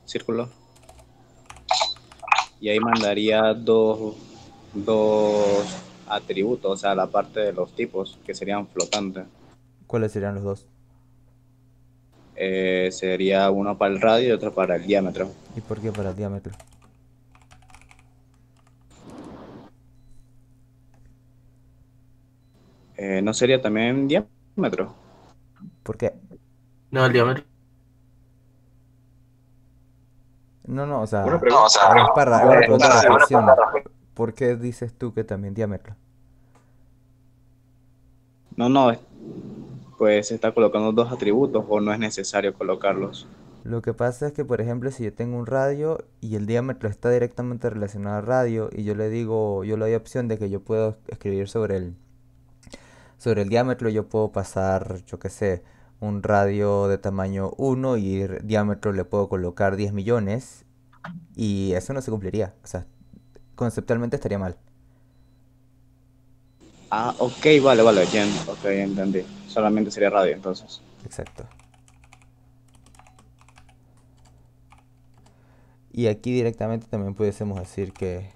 Círculo. Y ahí mandaría dos atributos, o sea, la parte de los tipos, que serían flotantes. ¿Cuáles serían los dos? Sería uno para el radio y otro para el diámetro. ¿Y por qué para el diámetro? ¿No sería también diámetro? ¿Por qué? No, el diámetro. No, o sea, Una pregunta. es para, es una pregunta de reflexión. ¿Por qué dices tú que también diámetro? No, pues se está colocando dos atributos o no es necesario colocarlos. Lo que pasa es que, por ejemplo, si yo tengo un radio y el diámetro está directamente relacionado al radio y yo le digo, yo le doy opción de que yo puedo escribir sobre el diámetro, yo puedo pasar, yo qué sé, un radio de tamaño 1 y el diámetro le puedo colocar 10 millones y eso no se cumpliría. O sea, conceptualmente estaría mal. Ah, ok, vale, ya, ok, entendí. Solamente sería radio entonces. Exacto. Y aquí directamente también pudiésemos decir que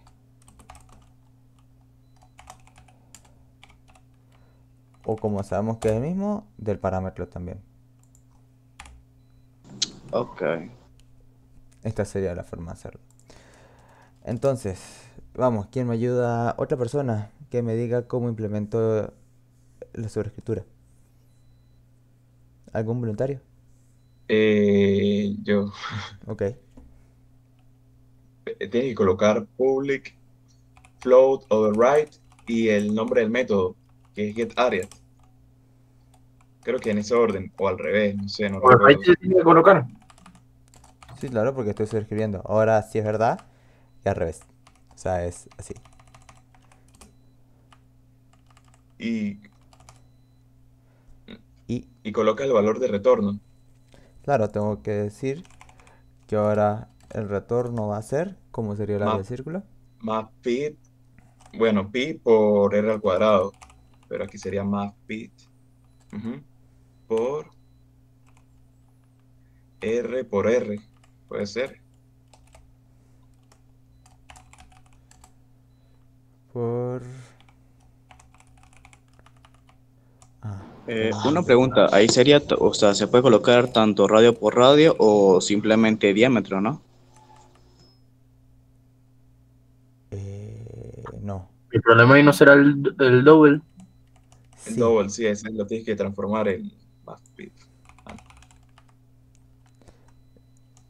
o como sabemos que es el mismo, del parámetro también. Ok. Esta sería la forma de hacerlo. Entonces, vamos, ¿quién me ayuda? Otra persona que me diga cómo implemento la sobreescritura. ¿Algún voluntario? Yo Ok. Tienes que colocar public float override y el nombre del método, que es getArea. Creo que en ese orden, o al revés, no sé, no recuerdo. Override se tiene que colocar. Sí, claro, porque estoy sobreescribiendo. Ahora sí es verdad y al revés. O sea, es así. Y Y coloca el valor de retorno. claro, tengo que decir que ahora el retorno va a ser, ¿cómo sería el área del círculo? Más pi, bueno, pi por r al cuadrado, pero aquí sería más pi por r, puede ser. Por... Una pregunta, ahí sería, o sea, ¿se puede colocar tanto radio por radio o simplemente diámetro, no? No. El problema ahí no será el double. El double, sí, ese lo tienes que transformar en más pi.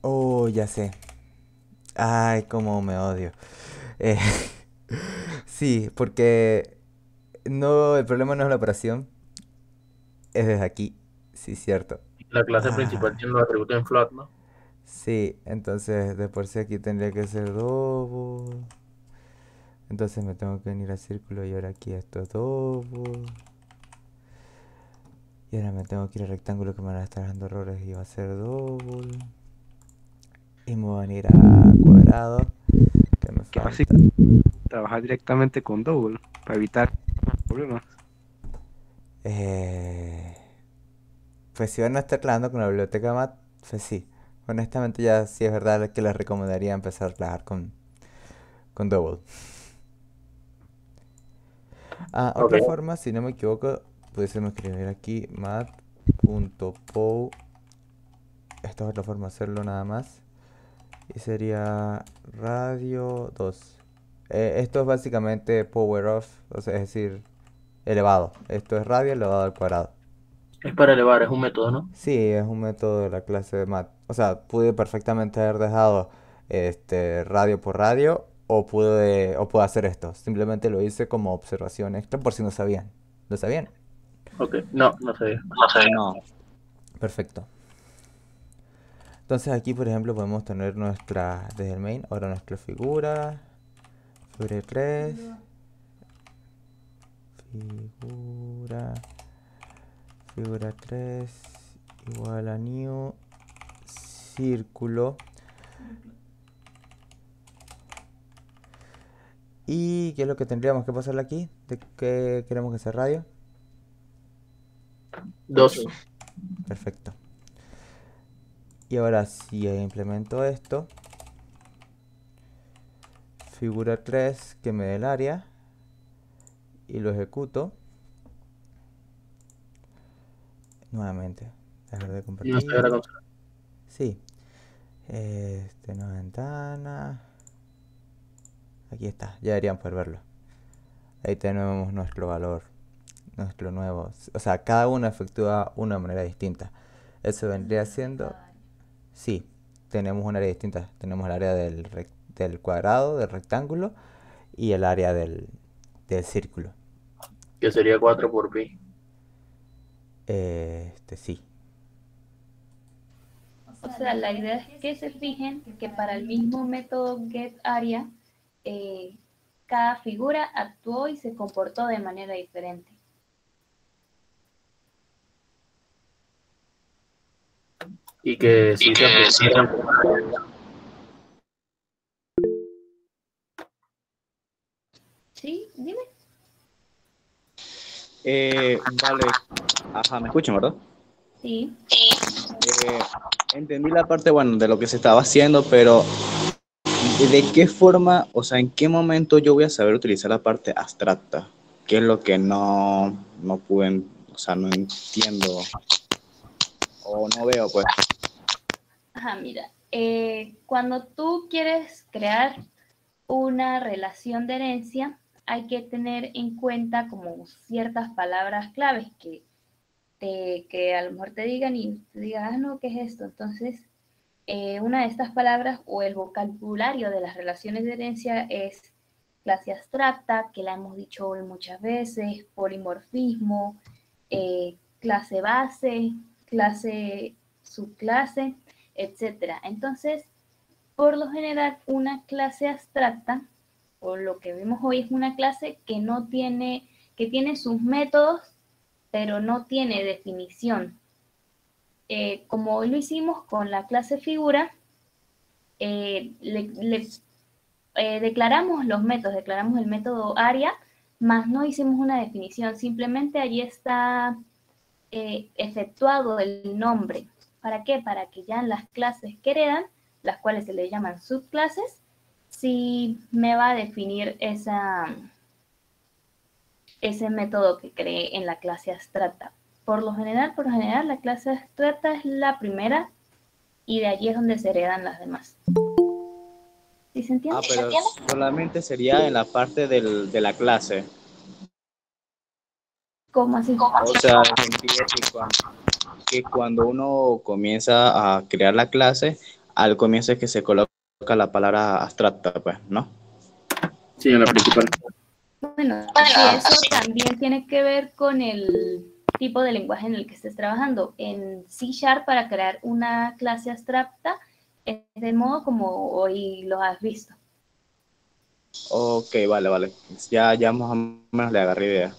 Oh, ya sé. Ay, cómo me odio. Eh, sí, porque no, el problema no es la operación, es desde aquí. Sí, cierto. La clase principal Ah, tiene los atributos en float, ¿no? sí, entonces de por sí aquí tendría que ser double. Entonces me tengo que venir a círculo y ahora aquí esto es double. Y ahora me tengo que ir al rectángulo que me van a estar dando errores y va a ser double. Y me voy a venir a cuadrado, que me Que falta. trabajar directamente con Double para evitar problemas. Eh, pues si van a estar trabajando con la biblioteca MAT, pues sí. Honestamente ya sí es verdad que les recomendaría empezar a trabajar con Double. Ah, Ok. otra forma, si no me equivoco, pudiésemos escribir aquí mat.pow. Esta es otra forma de hacerlo nada más. Y sería radio 2. Esto es básicamente power off, o sea, es decir, elevado. Esto es radio elevado al cuadrado. Es para elevar, es un método, ¿no? Sí, es un método de la clase de mat. O sea, pude perfectamente haber dejado radio por radio o pude hacer esto. Simplemente lo hice como observación extra por si no sabían. ¿Lo sabían? Ok. No, no sé. No. Perfecto. Entonces aquí, por ejemplo, podemos tener desde el main, ahora nuestra figura 3, figura 3 igual a new círculo. ¿Y qué es lo que tendríamos que pasarle aquí? ¿De qué queremos que sea radio? 2. Perfecto. Y ahora si implemento esto, figura 3 que me dé el área y lo ejecuto nuevamente. Dejar de No compartir. estoy ahora con... Sí. Nueva ventana. Aquí está, ya deberían poder verlo. Ahí tenemos nuestro valor, nuestro nuevo. O sea, cada uno efectúa una manera distinta. Eso vendría siendo... Sí, tenemos un área distinta. Tenemos el área del cuadrado, del rectángulo y el área del círculo. Que sería 4 por pi. Sí. O sea, la idea es que se fijen que para el mismo método getArea, cada figura actuó y se comportó de manera diferente. Y que sí se aplica. ¿Sí? Dime. Vale. Ajá, ¿me escuchan, verdad? Sí. Entendí la parte, bueno, de lo que se estaba haciendo, pero ¿de qué forma, o sea, en qué momento yo voy a saber utilizar la parte abstracta? ¿Qué es lo que no pude, o sea, no entiendo o no veo, pues? Ajá, mira. Cuando tú quieres crear una relación de herencia, hay que tener en cuenta como ciertas palabras claves que a lo mejor te digan y te digas, no, ¿qué es esto? Entonces, una de estas palabras o el vocabulario de las relaciones de herencia es clase abstracta, que la hemos dicho hoy muchas veces, polimorfismo, clase base, clase subclase, etc. Entonces, por lo general, una clase abstracta, o lo que vemos hoy, es una clase que tiene sus métodos, pero no tiene definición. Como hoy lo hicimos con la clase figura, declaramos los métodos, declaramos el método área, más no hicimos una definición, simplemente allí está efectuado el nombre. ¿Para qué? Para que ya en las clases que heredan, las cuales se le llaman subclases, sí me va a definir ese método que creé en la clase abstracta. Por lo general, la clase abstracta es la primera y de allí es donde se heredan las demás. ¿Sí se entiende? Ah, pero solamente sería en la parte de la clase. ¿Cómo así? O sea, en el sentido que cuando uno comienza a crear la clase, al comienzo es que se coloca coloca la palabra abstracta, pues, ¿no? Sí, en la principal. Bueno, sí, eso también tiene que ver con el tipo de lenguaje en el que estés trabajando. En C Sharp, para crear una clase abstracta, es de modo como hoy lo has visto. Ok, vale. Ya más o menos le agarré idea.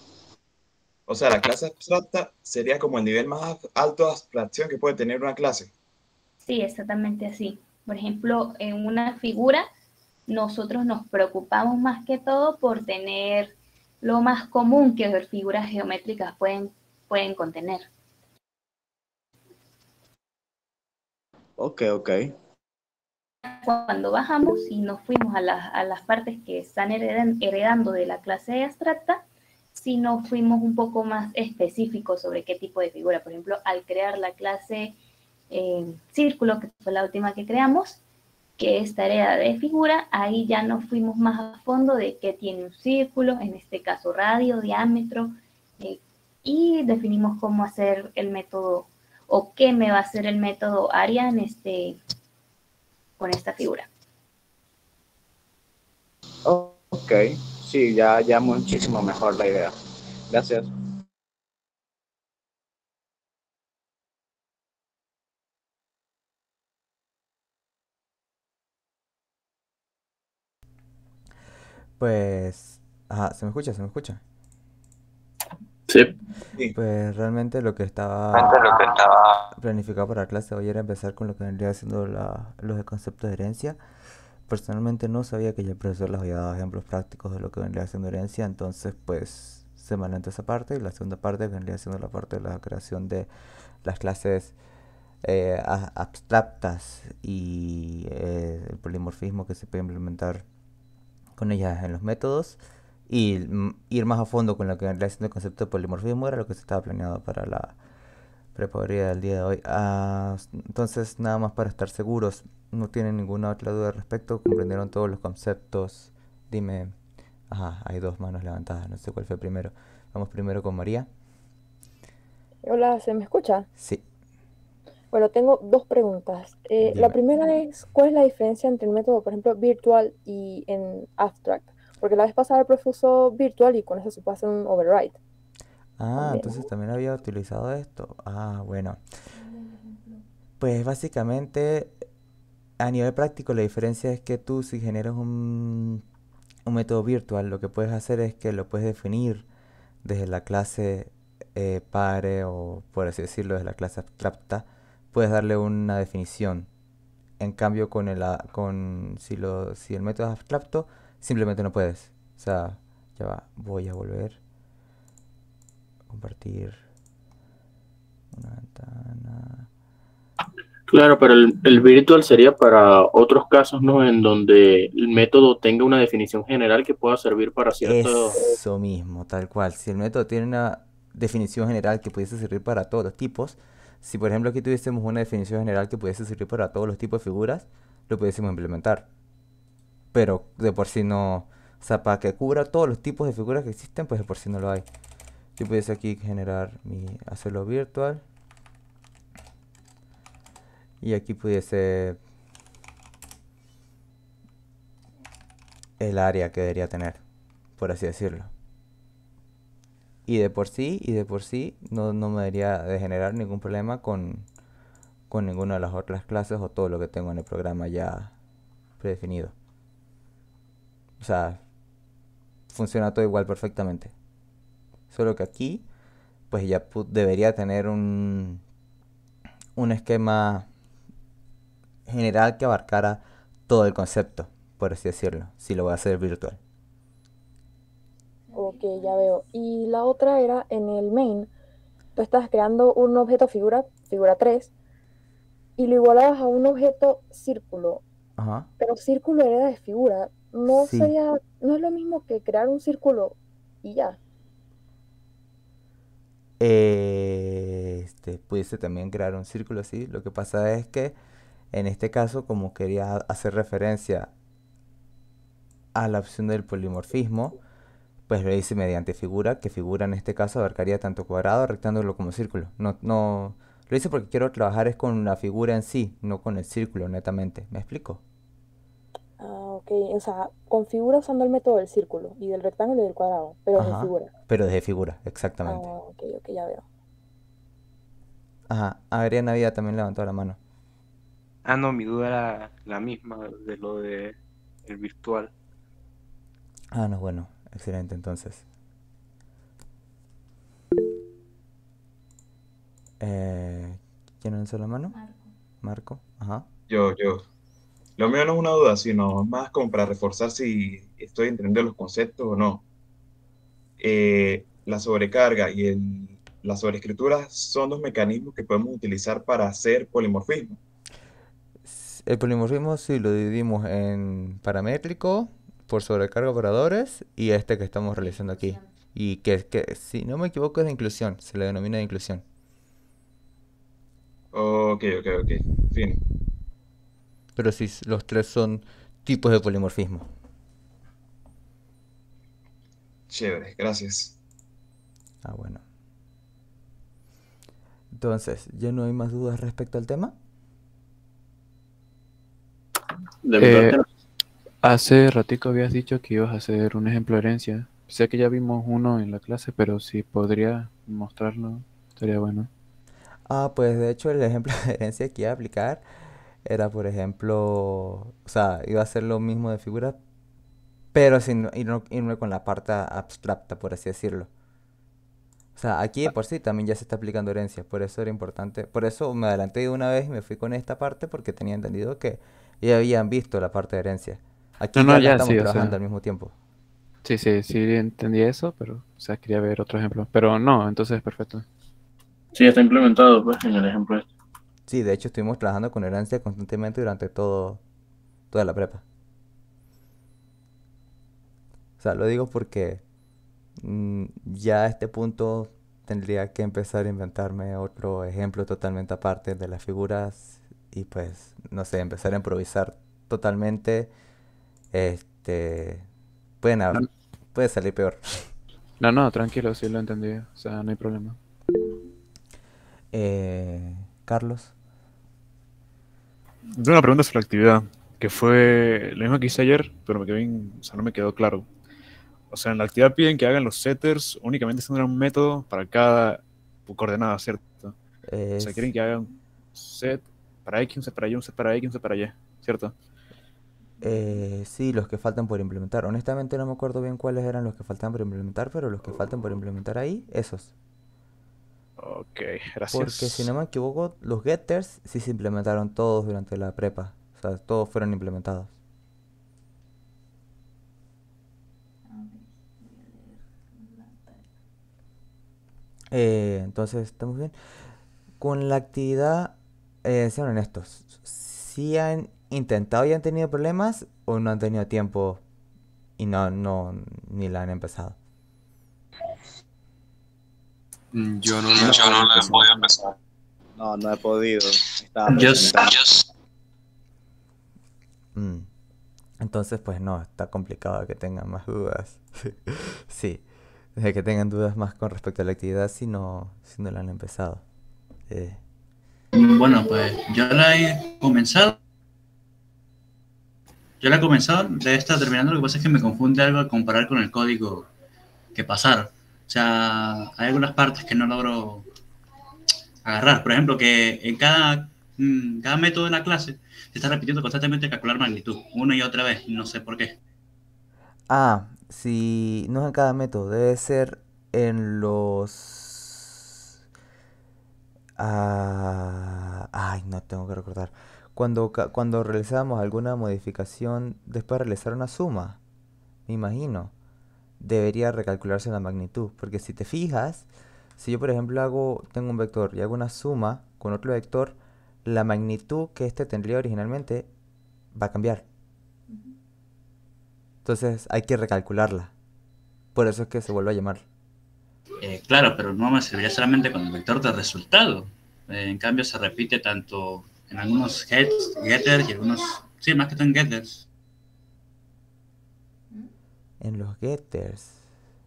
O sea, la clase abstracta sería como el nivel más alto de abstracción que puede tener una clase. Sí, exactamente así. Por ejemplo, en una figura, nosotros nos preocupamos más que todo por tener lo más común que figuras geométricas pueden contener. Ok. Cuando bajamos y nos fuimos a las partes que están heredando de la clase abstracta, sí nos fuimos un poco más específicos sobre qué tipo de figura. Por ejemplo, al crear la clase círculo, que fue la última que creamos, que es tarea de figura, ahí ya nos fuimos más a fondo de qué tiene un círculo, en este caso radio, diámetro, y definimos cómo hacer el método o qué me va a hacer el método área con esta figura. Ok, sí, ya muchísimo mejor la idea. Gracias. Pues, ¿se me escucha? Sí. Pues realmente lo que estaba planificado para la clase de hoy era empezar con lo que vendría siendo los de conceptos de herencia. Personalmente no sabía que ya el profesor les había dado ejemplos prácticos de lo que vendría siendo herencia, entonces pues se me adelantó esa parte y la segunda parte vendría siendo la parte de la creación de las clases abstractas y el polimorfismo que se puede implementar con ellas en los métodos y ir más a fondo con lo que vendría siendo el concepto de polimorfismo era lo que se estaba planeado para la prepagoría del día de hoy. Entonces, nada más para estar seguros, no tienen ninguna otra duda al respecto, comprendieron todos los conceptos. Dime, hay dos manos levantadas, no sé cuál fue primero. Vamos primero con María. Hola, ¿se me escucha? Sí. Bueno, tengo dos preguntas. La Dime. primera es, ¿cuál es la diferencia entre el método, por ejemplo, virtual y en abstract? Porque la vez pasada el profe usó virtual y con eso se puede hacer un override. También. Entonces también había utilizado esto. Bueno. Pues básicamente, a nivel práctico, la diferencia es que tú si generas un método virtual, lo que puedes hacer es que lo puedes definir desde la clase pare o, por así decirlo, desde la clase abstracta, puedes darle una definición. En cambio, si el método es abstracto, simplemente no puedes. O sea, ya va, voy a volver a compartir una ventana. Claro, pero el virtual sería para otros casos, ¿no? En donde el método tenga una definición general que pueda servir para ciertos... Eso mismo, tal cual. Si el método tiene una definición general que pudiese servir para todos los tipos, si por ejemplo aquí tuviésemos una definición general que pudiese servir para todos los tipos de figuras, lo pudiésemos implementar. Pero de por sí no, o sea, para que cubra todos los tipos de figuras que existen, pues de por sí no lo hay. Yo pudiese aquí hacerlo virtual. Y aquí pudiese el área que debería tener, por así decirlo. Y de por sí, no me debería de generar ningún problema con ninguna de las otras clases o todo lo que tengo en el programa ya predefinido. O sea, funciona todo igual perfectamente. Solo que aquí, pues ya debería tener un esquema general que abarcara todo el concepto, por así decirlo, si lo voy a hacer virtual. Ok, ya veo. Y la otra era en el main, tú estás creando un objeto figura 3, y lo igualabas a un objeto círculo. Ajá. Pero círculo hereda de figura. No Sí. no es lo mismo que crear un círculo y ya. Pudiese también crear un círculo así. Lo que pasa es que en este caso, como quería hacer referencia a la opción del polimorfismo, pues lo hice mediante figura, que figura en este caso abarcaría tanto cuadrado, rectángulo como círculo. No, lo hice porque quiero trabajar es con la figura en sí, no con el círculo netamente. ¿Me explico? ok. O sea, configura usando el método del círculo y del rectángulo y del cuadrado, pero de Ajá. figura. Pero desde figura, Ah, exactamente. ok, ya veo. Ajá. Adriana había también levantado la mano. Ah, no, mi duda era la misma de lo de el virtual. Ah, no, bueno. Excelente, entonces. ¿Quién lanzó la mano? Marco. Marco. Ajá. Yo. Lo mío no es una duda, sino más como para reforzar si estoy entendiendo los conceptos o no. La sobrecarga y la sobreescritura son dos mecanismos que podemos utilizar para hacer polimorfismo. El polimorfismo sí lo dividimos en paramétrico, por sobrecarga operadores y este que estamos realizando aquí. Inclusión. Y que si no me equivoco es de inclusión, se le denomina de inclusión. Ok. Fino. Pero sí, los tres son tipos de polimorfismo. Chévere, gracias. Ah, bueno. Entonces, ¿ya no hay más dudas respecto al tema? De mi Eh, parte, Hace ratico habías dicho que ibas a hacer un ejemplo de herencia. Sé que ya vimos uno en la clase, pero si podría mostrarlo, estaría bueno. Ah, pues de hecho el ejemplo de herencia que iba a aplicar era, por ejemplo, o sea, iba a ser lo mismo de figura, pero sin irme con la parte abstracta, por así decirlo. O sea, aquí de por sí también ya se está aplicando herencia, por eso era importante. Por eso me adelanté de una vez y me fui con esta parte porque tenía entendido que ya habían visto la parte de herencia. No, Aquí no, ya la ya estamos sí, o trabajando sea, al mismo tiempo. sí entendí eso, pero, o sea, quería ver otro ejemplo. Pero no, entonces perfecto. sí, está implementado pues en el ejemplo este. Sí, de hecho estuvimos trabajando con herencia constantemente durante toda la prepa. O sea, lo digo porque ya a este punto tendría que empezar a inventarme otro ejemplo totalmente aparte de las figuras y pues, no sé, empezar a improvisar totalmente. Este, pueden, No, puede salir peor. no, tranquilo, sí lo entendí. O sea, no hay problema. Carlos. Tengo una pregunta sobre la actividad, que fue lo mismo que hice ayer, pero o sea, no me quedó claro. O sea, en la actividad piden que hagan los setters únicamente usando un método para cada coordenada, ¿cierto? O sea, quieren que hagan un set para X, un set para Y, un set para X, un set para Y, ¿cierto? Sí, los que faltan por implementar. Honestamente no me acuerdo bien cuáles eran los que faltan por implementar, pero los que faltan por implementar ahí, esos. Ok, Porque si no gracias. me equivoco, los getters sí se implementaron todos durante la prepa. O sea, todos fueron implementados. A ver, voy a leer la tarea. Entonces, ¿estamos bien? Con la actividad, sean honestos. ¿Si han intentado y han tenido problemas o no han tenido tiempo y ni la han empezado? Yo no No, la he podido no he empezar. podido empezar. No he podido. Estaba Yo, presentando. Mm, Entonces, pues no, está complicado que tengan más dudas. Sí, de que tengan dudas más con respecto a la actividad si no la han empezado. Eh, Bueno, pues yo la he comenzado. Yo la he comenzado, ya está terminando. Lo que pasa es que me confunde algo al comparar con el código que pasaron. O sea, hay algunas partes que no logro agarrar. Por ejemplo, que en cada método de la clase se está repitiendo constantemente calcular magnitud, una y otra vez. No sé por qué. Si no es en cada método, debe ser en los... Ay, no tengo que recordar. Cuando realizábamos alguna modificación, después de realizar una suma, me imagino, debería recalcularse la magnitud. Porque si te fijas, si yo por ejemplo tengo un vector y hago una suma con otro vector, la magnitud que este tendría originalmente va a cambiar. Entonces hay que recalcularla. Por eso es que se vuelve a llamar. Claro, pero no me serviría solamente con el vector de resultado. En cambio, se repite tanto en algunos getters y algunos... Sí, más que todo en getters. En los getters.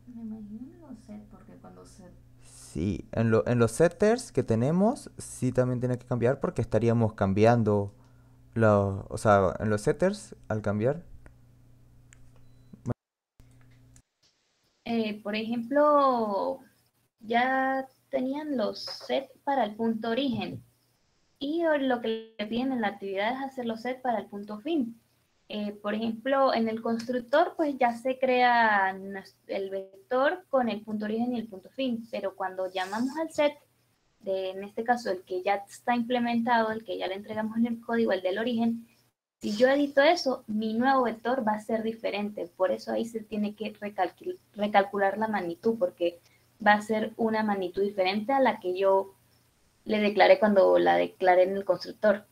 Me imagino los set, porque cuando se... Sí, en los setters que tenemos, sí también tiene que cambiar porque estaríamos cambiando o sea, en los setters, al cambiar, Por ejemplo, ya tenían los sets para el punto origen y lo que le piden en la actividad es hacer los sets para el punto fin. Por ejemplo, en el constructor pues ya se crea el vector con el punto origen y el punto fin, pero cuando llamamos al set, en este caso el que ya está implementado, el que ya le entregamos en el código, el del origen, si yo edito eso, mi nuevo vector va a ser diferente. Por eso ahí se tiene que recalcular la magnitud, porque va a ser una magnitud diferente a la que yo le declaré cuando la declaré en el constructor.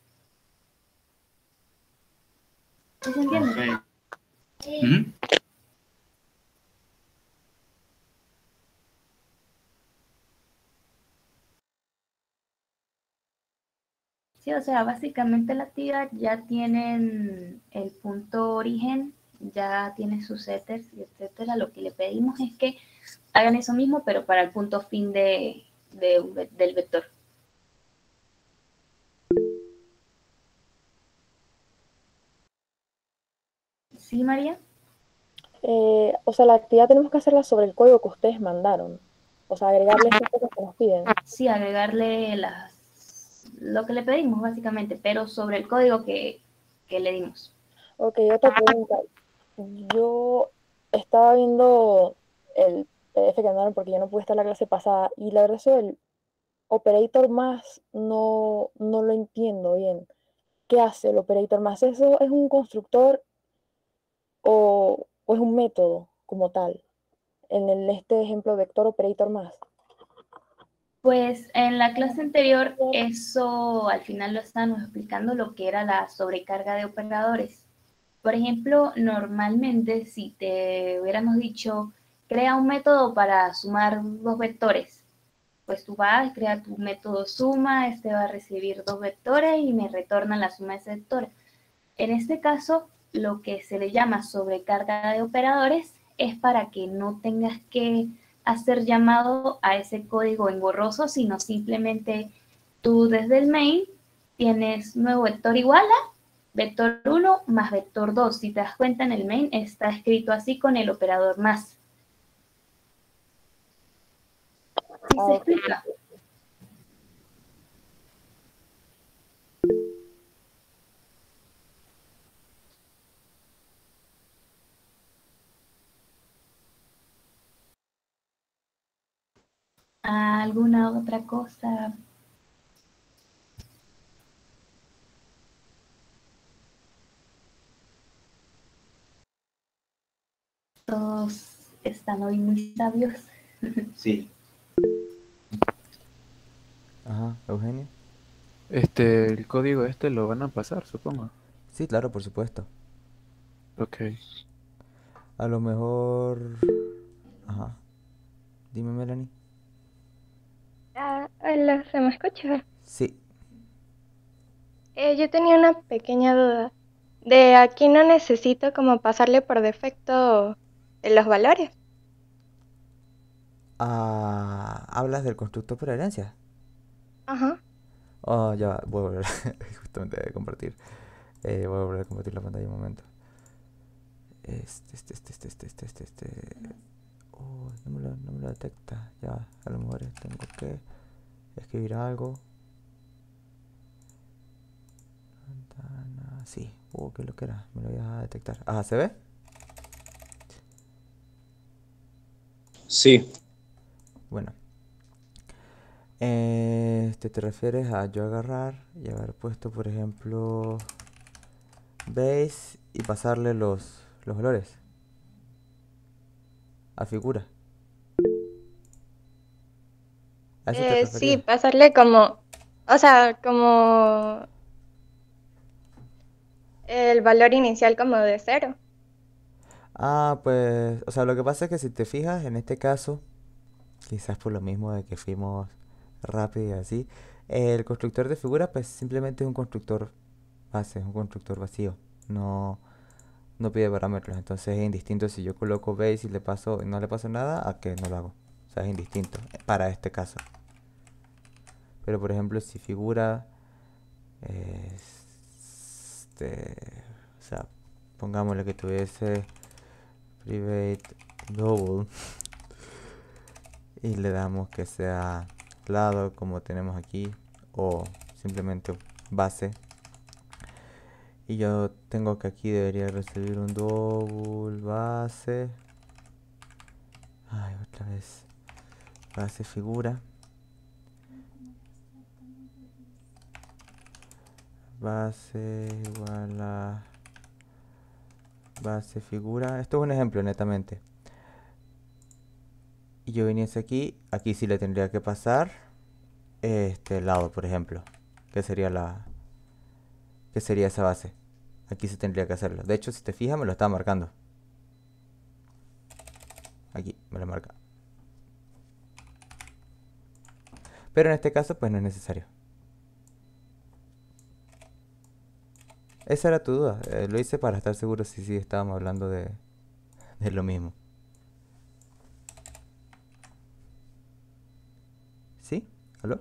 ¿Sí se entiende? Ok. Ujú. Sí, o sea, básicamente la actividad ya tienen el punto origen, ya tiene sus setters y etcétera. Lo que le pedimos es que hagan eso mismo, pero para el punto fin del vector. ¿Sí, María? O sea, la actividad tenemos que hacerla sobre el código que ustedes mandaron. O sea, agregarle estas cosas que nos piden. Sí, agregarle lo que le pedimos, básicamente, pero sobre el código que le dimos. Ok, otra pregunta. Yo estaba viendo el PDF que mandaron porque yo no pude estar en la clase pasada y la verdad eso del operator más no lo entiendo bien. ¿Qué hace el operator más? ¿Eso es un constructor o es un método como tal? En este ejemplo, vector operator más. Pues en la clase anterior, eso al final lo estábamos explicando, lo que era la sobrecarga de operadores. Por ejemplo, normalmente si te hubiéramos dicho, crea un método para sumar dos vectores, pues tú vas a crear tu método suma, este va a recibir dos vectores y me retorna la suma de ese vector. En este caso, lo que se le llama sobrecarga de operadores es para que no tengas que hacer llamado a ese código engorroso, sino simplemente tú desde el main tienes nuevo vector igual a vector 1 más vector 2. Si te das cuenta, en el main está escrito así con el operador más. ¿Sí se explica? ¿Alguna otra cosa? Todos están hoy muy sabios. Sí. Ajá, Eugenio. El código lo van a pasar, supongo. Sí, claro, por supuesto. Ok. A lo mejor... Ajá. Dime, Melanie. Hola, ¿se me escucha? Sí. Yo tenía una pequeña duda. De aquí no necesito como pasarle por defecto los valores. ¿Hablas del constructor por herencia? Ajá. Oh, ya va, voy a volver justamente a compartir. Voy a volver a compartir la pantalla un momento. Oh, no me lo detecta. Ya va, a lo mejor tengo que escribir algo. Ventana, sí. ¿Qué es lo que era? Me lo voy a detectar. Ajá, ¿se ve? Sí. Bueno. Te refieres a yo agarrar y haber puesto, por ejemplo, base y pasarle los valores a figura. ¿A eso te Sí, referías? pasarle como, o sea, como el valor inicial como de 0. Pues, o sea, lo que pasa es que si te fijas, en este caso, quizás por lo mismo de que fuimos rápido y así, el constructor de figura, pues simplemente es un constructor base, es un constructor vacío. No pide parámetros, entonces es indistinto si yo coloco base y no le paso nada a que no lo hago. O sea, es indistinto para este caso. Pero por ejemplo, si figura, o sea, pongámosle que tuviese private double, y le damos que sea lado como tenemos aquí o simplemente base. Y yo tengo que aquí debería recibir un double base. Ay, otra vez. Base figura. Base igual a base figura. Esto es un ejemplo netamente. Y yo viniese aquí sí le tendría que pasar este lado, por ejemplo. Que sería esa base. Aquí se tendría que hacerlo. De hecho, si te fijas, me lo está marcando. Aquí me lo marca. Pero en este caso, pues no es necesario. Esa era tu duda. Lo hice para estar seguro si sí estábamos hablando de lo mismo. ¿Sí? ¿Aló?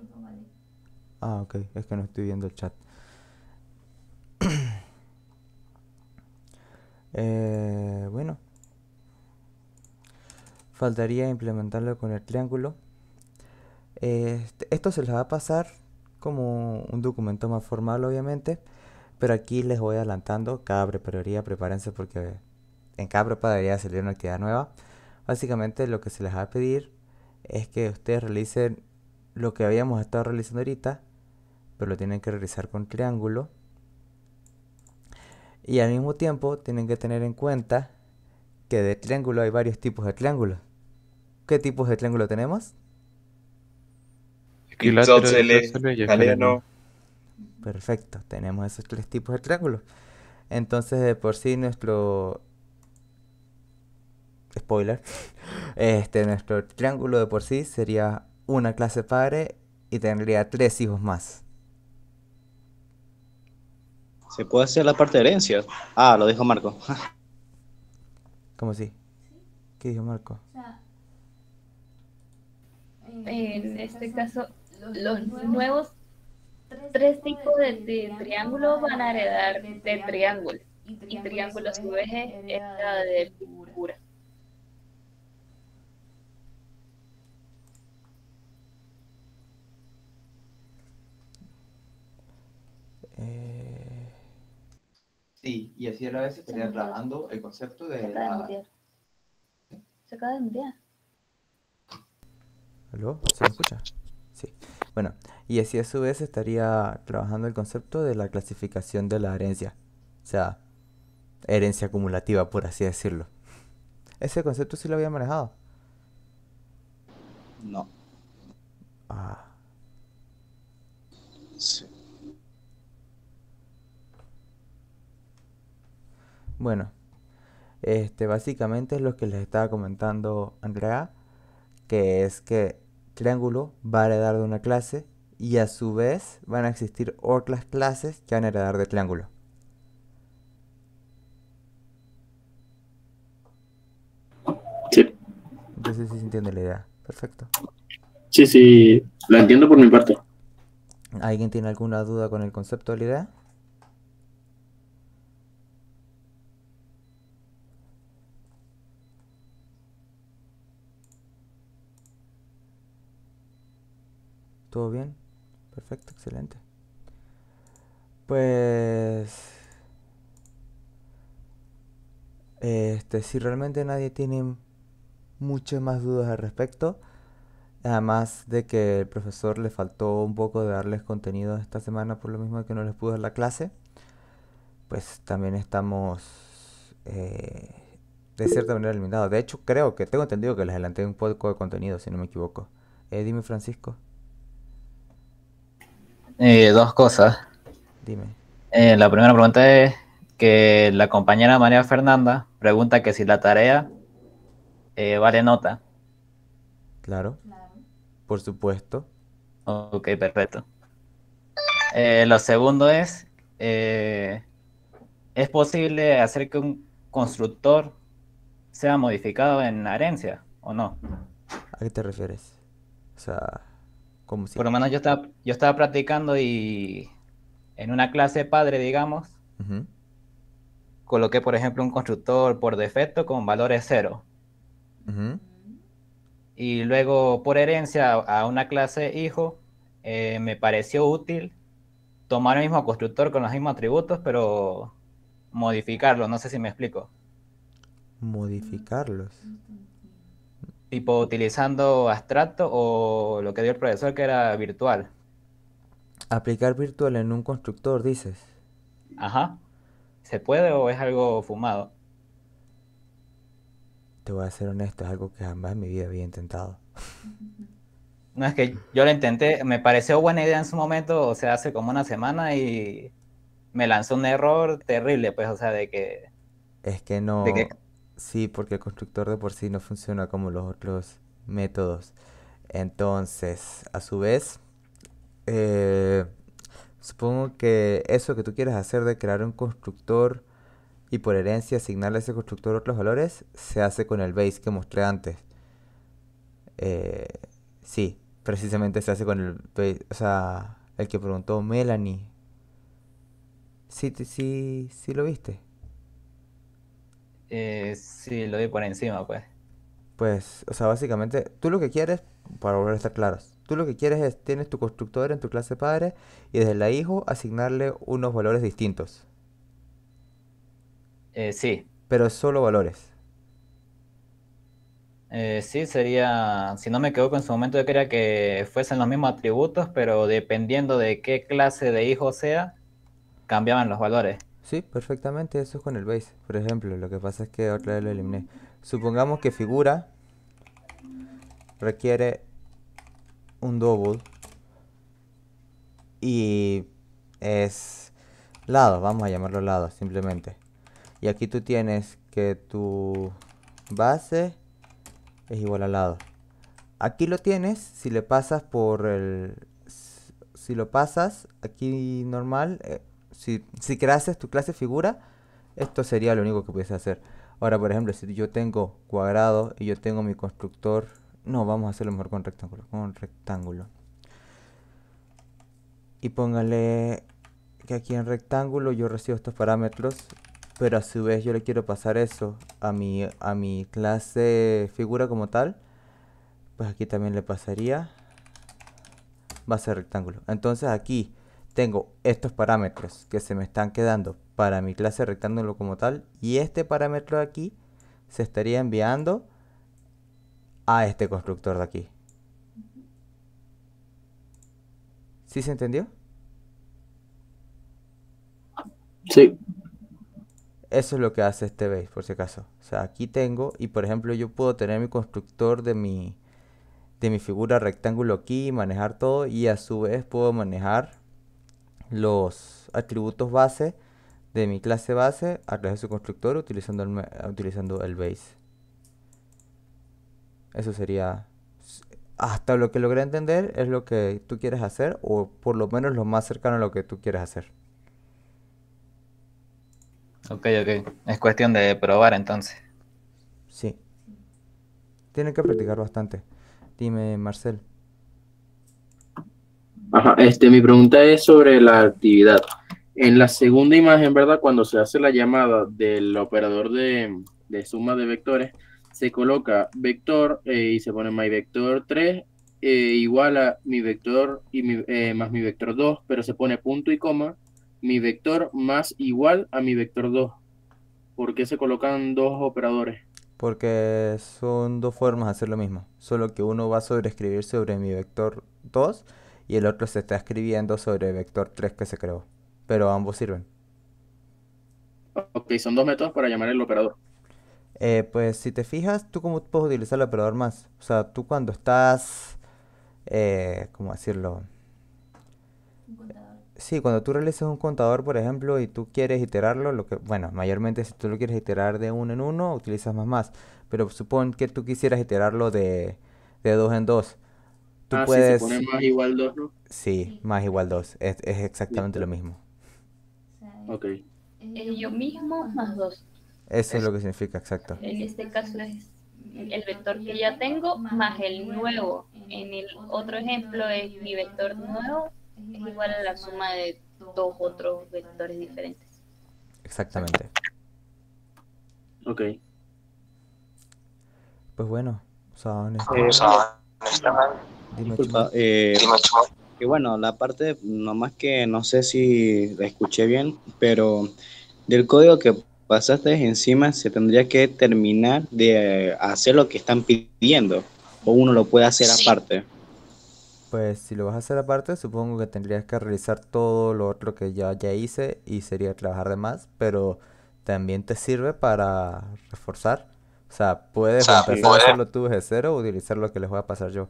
Ah, ok. Es que no estoy viendo el chat. Bueno. Faltaría implementarlo con el triángulo. Esto se les va a pasar como un documento más formal, obviamente. Pero aquí les voy adelantando cada prepararía. Prepárense porque en cada prepa debería salir una actividad nueva. Básicamente lo que se les va a pedir es que ustedes realicen lo que habíamos estado realizando ahorita, pero lo tienen que realizar con triángulo. Y al mismo tiempo tienen que tener en cuenta que de triángulo hay varios tipos de triángulos. ¿Qué tipos de triángulo tenemos? Equilátero, Isósceles, isósceles y escaleno. escaleno. Perfecto, tenemos esos 3 tipos de triángulos. Entonces de por sí nuestro spoiler, nuestro triángulo de por sí sería una clase padre y tendría 3 hijos más. ¿Se puede hacer la parte de herencia? Ah, lo dijo Marco. ¿Cómo así? ¿Qué dijo Marco? O sea, En este caso, los nuevos 3 tipos de triángulos van a heredar de triángulo. Y triángulo a su vez hereda de figura. Sí, y así a la vez estaría trabajando el concepto Se de acaba de mutear. Se acaba de mutear. ¿Aló? ¿Se me escucha? Sí. Bueno, y así a su vez estaría trabajando el concepto de la clasificación de la herencia. O sea, herencia acumulativa, por así decirlo. Ese concepto sí lo había manejado. No. Ah, Sí. bueno, básicamente es lo que les estaba comentando Andrea, que es que triángulo va a heredar de una clase y a su vez van a existir otras clases que van a heredar de triángulo. Sí, Entonces sí se entiende la idea. Perfecto. sí, sí, lo entiendo por mi parte. ¿Alguien tiene alguna duda con el concepto de la idea? ¿Todo bien? Perfecto, excelente. Pues, si realmente nadie tiene muchas más dudas al respecto, además de que el profesor le faltó un poco de darles contenido esta semana por lo mismo que no les pudo dar la clase, pues también estamos de cierta manera eliminados. De hecho, tengo entendido que les adelanté un poco de contenido, si no me equivoco. Dime, Francisco, Dos cosas. dime. La primera pregunta es que la compañera María Fernanda pregunta que si la tarea vale nota. Claro, por supuesto. Ok, perfecto. Lo segundo ¿es posible hacer que un constructor sea modificado en la herencia o no? ¿A qué te refieres? O sea, ¿cómo si? Por lo menos yo estaba practicando y en una clase padre, digamos, Ujú. coloqué, por ejemplo, un constructor por defecto con valores 0. Ujú. Y luego, por herencia a una clase hijo, me pareció útil tomar el mismo constructor con los mismos atributos, pero modificarlo. No sé si me explico. Modificarlos. Tipo utilizando abstracto o lo que dio el profesor que era virtual. Aplicar virtual en un constructor, dices. Ajá. ¿Se puede o es algo fumado? Te voy a ser honesto, es algo que jamás en mi vida había intentado. No, es que yo lo intenté, me pareció buena idea en su momento, o sea, hace como una semana y me lanzó un error terrible, pues, o sea, de que... Es que De que no... Sí, porque el constructor de por sí no funciona como los otros métodos. Entonces, a su vez, eh, supongo que eso que tú quieres hacer de crear un constructor y por herencia asignarle a ese constructor otros valores, se hace con el base que mostré antes. Eh, sí, precisamente se hace con el base, o sea, el que preguntó Melanie. Sí, sí lo viste. sí, lo di por encima, pues. Pues, o sea, básicamente, tú lo que quieres, para volver a estar claros, tú lo que quieres es, tienes tu constructor en tu clase padre y desde la hijo asignarle unos valores distintos, Sí, pero solo valores. sí, sería, si no me equivoco, en su momento yo quería que fuesen los mismos atributos, pero dependiendo de qué clase de hijo sea, cambiaban los valores. Sí, perfectamente, eso es con el base. Por ejemplo, lo que pasa es que otra vez lo eliminé. Supongamos que figura requiere un double y es lado, vamos a llamarlo lado simplemente. Y aquí tú tienes que tu base es igual al lado. Aquí lo tienes si le pasas por el... Si lo pasas aquí normal, si creases tu clase figura, esto sería lo único que puedes hacer. Ahora, por ejemplo, si yo tengo cuadrado y yo tengo mi constructor... No, vamos a hacerlo mejor con rectángulo. Con rectángulo. Y póngale que aquí en rectángulo yo recibo estos parámetros, pero a su vez yo le quiero pasar eso a mi clase figura como tal. Pues aquí también le pasaría base rectángulo. Entonces aquí tengo estos parámetros que se me están quedando para mi clase rectángulo como tal, y este parámetro de aquí se estaría enviando a este constructor de aquí. ¿Sí se entendió? Sí. Eso es lo que hace este base, por si acaso. O sea, aquí tengo, y por ejemplo yo puedo tener mi constructor de mi figura rectángulo aquí, manejar todo, y a su vez puedo manejar los atributos base de mi clase base a través de su constructor utilizando el base. Eso sería, hasta lo que logré entender, es lo que tú quieres hacer, o por lo menos lo más cercano a lo que tú quieres hacer. Ok, ok. Es cuestión de probar entonces. Sí. Tienen que practicar bastante. Dime, Marcel. Ajá, mi pregunta es sobre la actividad. En la segunda imagen, ¿verdad? Cuando se hace la llamada del operador de suma de vectores, se coloca vector y se pone my vector 3 igual a mi vector y más mi vector 2, pero se pone punto y coma, mi vector más igual a mi vector 2. ¿Por qué se colocan dos operadores? Porque son dos formas de hacer lo mismo. Solo que uno va a sobreescribir sobre mi vector 2 y el otro se está escribiendo sobre el vector 3 que se creó. Pero ambos sirven. Ok, son dos métodos para llamar el operador. Pues si te fijas, ¿tú cómo puedes utilizar el operador más? O sea, tú cuando estás... ¿cómo decirlo? Sí, cuando tú realizas un contador, por ejemplo, y tú quieres iterarlo, bueno, mayormente si tú lo quieres iterar de uno en uno, utilizas más. Pero supón que tú quisieras iterarlo de dos en dos. Tú Sí, se pone puedes... más igual 2, ¿no? Sí, más igual 2. Es exactamente Listo. lo mismo. Ok. Es yo mismo más 2. Eso es lo que significa, exacto. En este caso es el vector que ya tengo más el nuevo. En el otro ejemplo es mi vector nuevo es igual a la suma de dos otros vectores diferentes. Exactamente. Ok. Pues bueno, O sea, dime, Disculpa, Chumel. que bueno, la parte, nomás que no sé si la escuché bien, pero del código que pasaste encima se tendría que terminar de hacer lo que están pidiendo, o uno lo puede hacer aparte. Pues si lo vas a hacer aparte, supongo que tendrías que realizar todo lo otro que ya hice y sería trabajar de más, pero también te sirve para reforzar. O sea, puedes empezar a hacerlo tú desde cero o utilizar lo que les voy a pasar yo.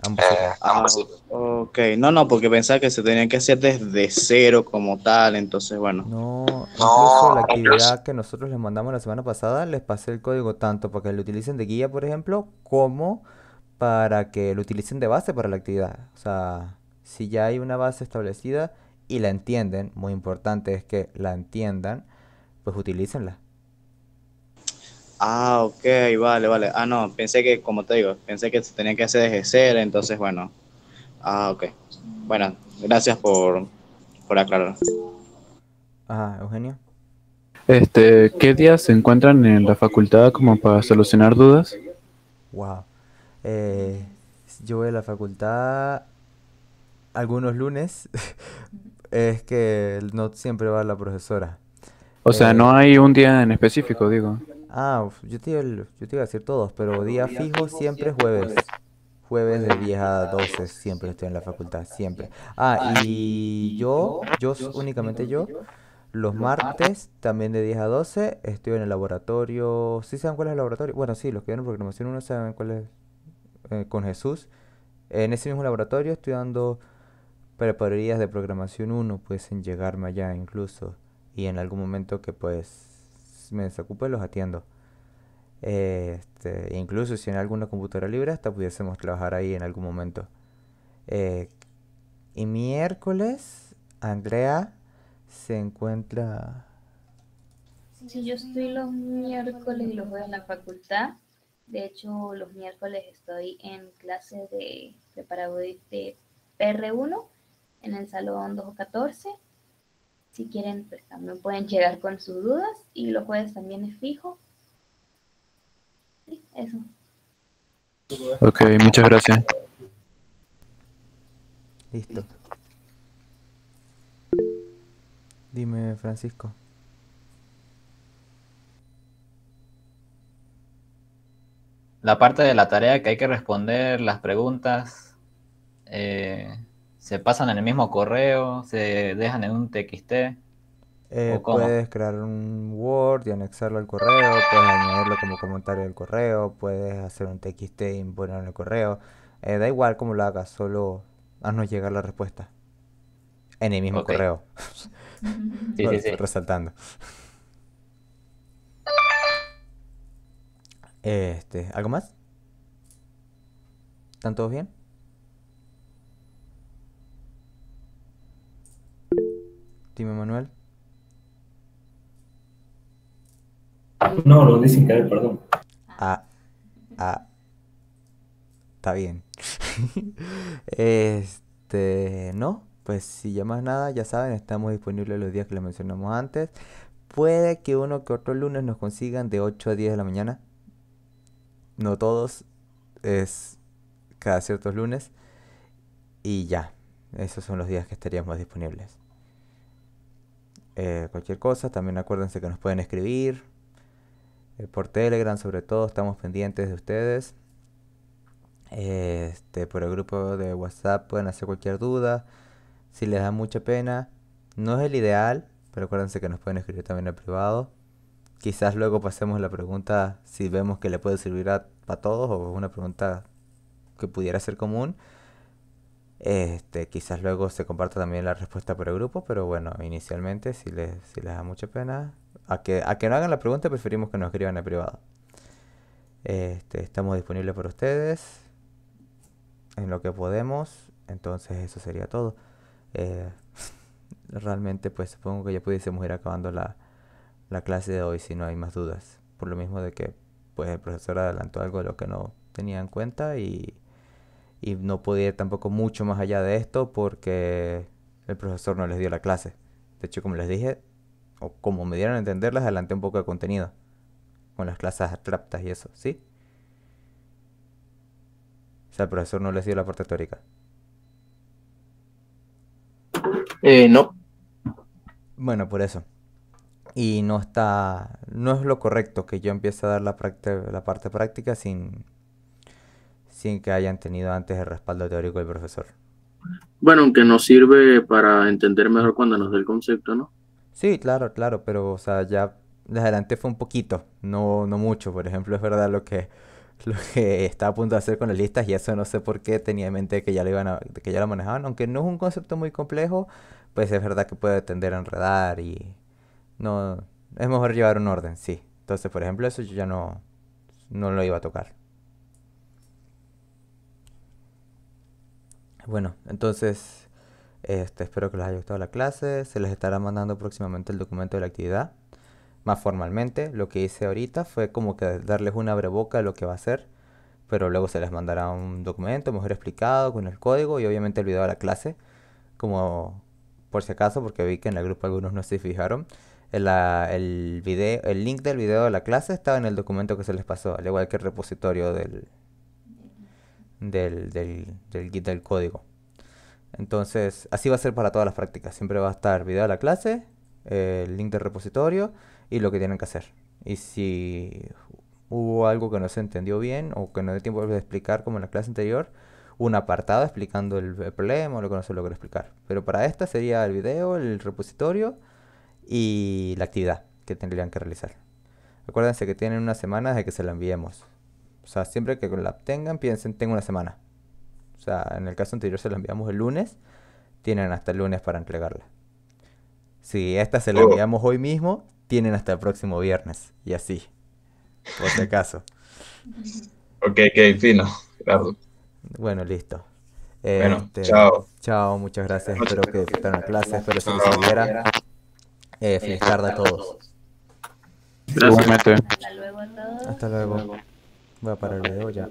Ambos sirven. Ah, ok, no, porque pensaba que se tenía que hacer desde cero como tal, entonces bueno. No, incluso la actividad que nosotros les mandamos la semana pasada, les pasé el código tanto para que lo utilicen de guía, por ejemplo, como para que lo utilicen de base para la actividad. O sea, si ya hay una base establecida y la entienden, muy importante es que la entiendan, pues utilícenla. Ah, ok, vale. Ah, no, pensé que, como te digo, pensé que se tenía que hacer desde cero, entonces bueno. Ah, ok. Bueno, gracias por aclarar. Ajá, Eugenio. ¿Qué días se encuentran en la facultad como para solucionar dudas? Wow. Eh, yo voy a la facultad algunos lunes. Es que no siempre va la profesora. O sea, no Eh, hay un día en específico, digo. yo te iba a decir todos, pero día fijo siempre es jueves. Jueves de 10 a 12 siempre estoy en la facultad, siempre. Y únicamente yo, los martes también de 10 a 12 estoy en el laboratorio. ¿Sí saben cuál es el laboratorio? Bueno, sí, los que ven en programación uno saben cuál es, con Jesús. En ese mismo laboratorio estoy dando prepararías de programación uno pueden llegarme allá incluso. Y en algún momento que pues me desocupe los atiendo. Incluso si en alguna computadora libre hasta pudiésemos trabajar ahí en algún momento. Eh, y miércoles, Andrea se encuentra... Sí, yo estoy los miércoles y los jueves en la facultad. De hecho, los miércoles estoy en clase de preparador de PR1 en el salón 214. Si quieren, pues también pueden llegar con sus dudas. Y los jueves también es fijo. Sí, eso. Ok, muchas gracias. Listo. Dime, Francisco. La parte de la tarea que hay que responder, las preguntas, se pasan en el mismo correo, se dejan en un TXT, ¿o cómo? Puedes crear un Word y anexarlo al correo, puedes añadirlo como comentario del correo, puedes hacer un TXT y ponerlo en el correo. Da igual cómo lo hagas, solo haznos llegar la respuesta. En el mismo Ok. correo. Sí, No, lo sí, estoy sí. resaltando. ¿Algo más? ¿Están todos bien? Dime, Manuel. No, lo dicen que perdón. Ah, está bien. No, pues si ya más nada, ya saben, estamos disponibles los días que les mencionamos antes. Puede que uno que otro lunes nos consigan de 8 a 10 de la mañana. No todos, es cada ciertos lunes. Y ya, esos son los días que estaríamos disponibles. Cualquier cosa, también acuérdense que nos pueden escribir por Telegram, sobre todo, estamos pendientes de ustedes. Por el grupo de WhatsApp pueden hacer cualquier duda. Si les da mucha pena, no es el ideal, pero acuérdense que nos pueden escribir también en privado. Quizás luego pasemos la pregunta si vemos que le puede servir a todos o una pregunta que pudiera ser común. Quizás luego se comparta también la respuesta por el grupo, pero bueno, inicialmente si les da mucha pena, a que no hagan la pregunta preferimos que nos escriban en privado. Estamos disponibles para ustedes en lo que podemos, entonces eso sería todo. Eh, Realmente pues supongo que ya pudiésemos ir acabando la clase de hoy si no hay más dudas, por lo mismo de que pues el profesor adelantó algo de lo que no tenía en cuenta y no podía ir tampoco mucho más allá de esto porque el profesor no les dio la clase. De hecho, como les dije, o como me dieron a entender, les adelanté un poco de contenido con las clases abstractas y eso, ¿sí? sea, el profesor no les dio la parte teórica. No. Bueno, por eso. Y no es lo correcto que yo empiece a dar la parte práctica sin que hayan tenido antes el respaldo teórico del profesor. Bueno, aunque nos sirve para entender mejor cuando nos dé el concepto, ¿no? Sí, claro, pero, o sea, ya les adelanté fue un poquito, no mucho. Por ejemplo, es verdad lo que estaba a punto de hacer con las listas y eso no sé por qué tenía en mente que que ya lo manejaban, aunque no es un concepto muy complejo, pues es verdad que puede tender a enredar y no, es mejor llevar un orden, sí. Entonces, por ejemplo, eso yo ya no lo iba a tocar. Bueno, entonces, espero que les haya gustado la clase. Se les estará mandando próximamente el documento de la actividad, más formalmente. Lo que hice ahorita fue como que darles una breboca de lo que va a ser, pero luego se les mandará un documento mejor explicado con el código y obviamente el video de la clase, como por si acaso, porque vi que en el grupo algunos no se fijaron. El link del video de la clase estaba en el documento que se les pasó, al igual que el repositorio del Git del código. Entonces, así va a ser para todas las prácticas. Siempre va a estar video de la clase, el link del repositorio y lo que tienen que hacer. Y si hubo algo que no se entendió bien o que no dio tiempo de explicar como en la clase anterior, un apartado explicando el problema o lo que no se logró explicar. Pero para esta sería el video, el repositorio y la actividad que tendrían que realizar. Acuérdense que tienen una semana desde que se la enviemos. O sea, siempre que la obtengan, piensen, tengo una semana. O sea, en el caso anterior se la enviamos el lunes, tienen hasta el lunes para entregarla. Si esta se la enviamos hoy mismo, tienen hasta el próximo viernes. Y así, por si acaso. Ok, fino. Claro. Bueno, listo. Bueno, chao. Chao, muchas gracias. Espero que disfrutaran la clase, espero que les sirviera. Feliz tarde a todos. Igualmente. Hasta luego a todos. Hasta luego. Voy a parar el video ya.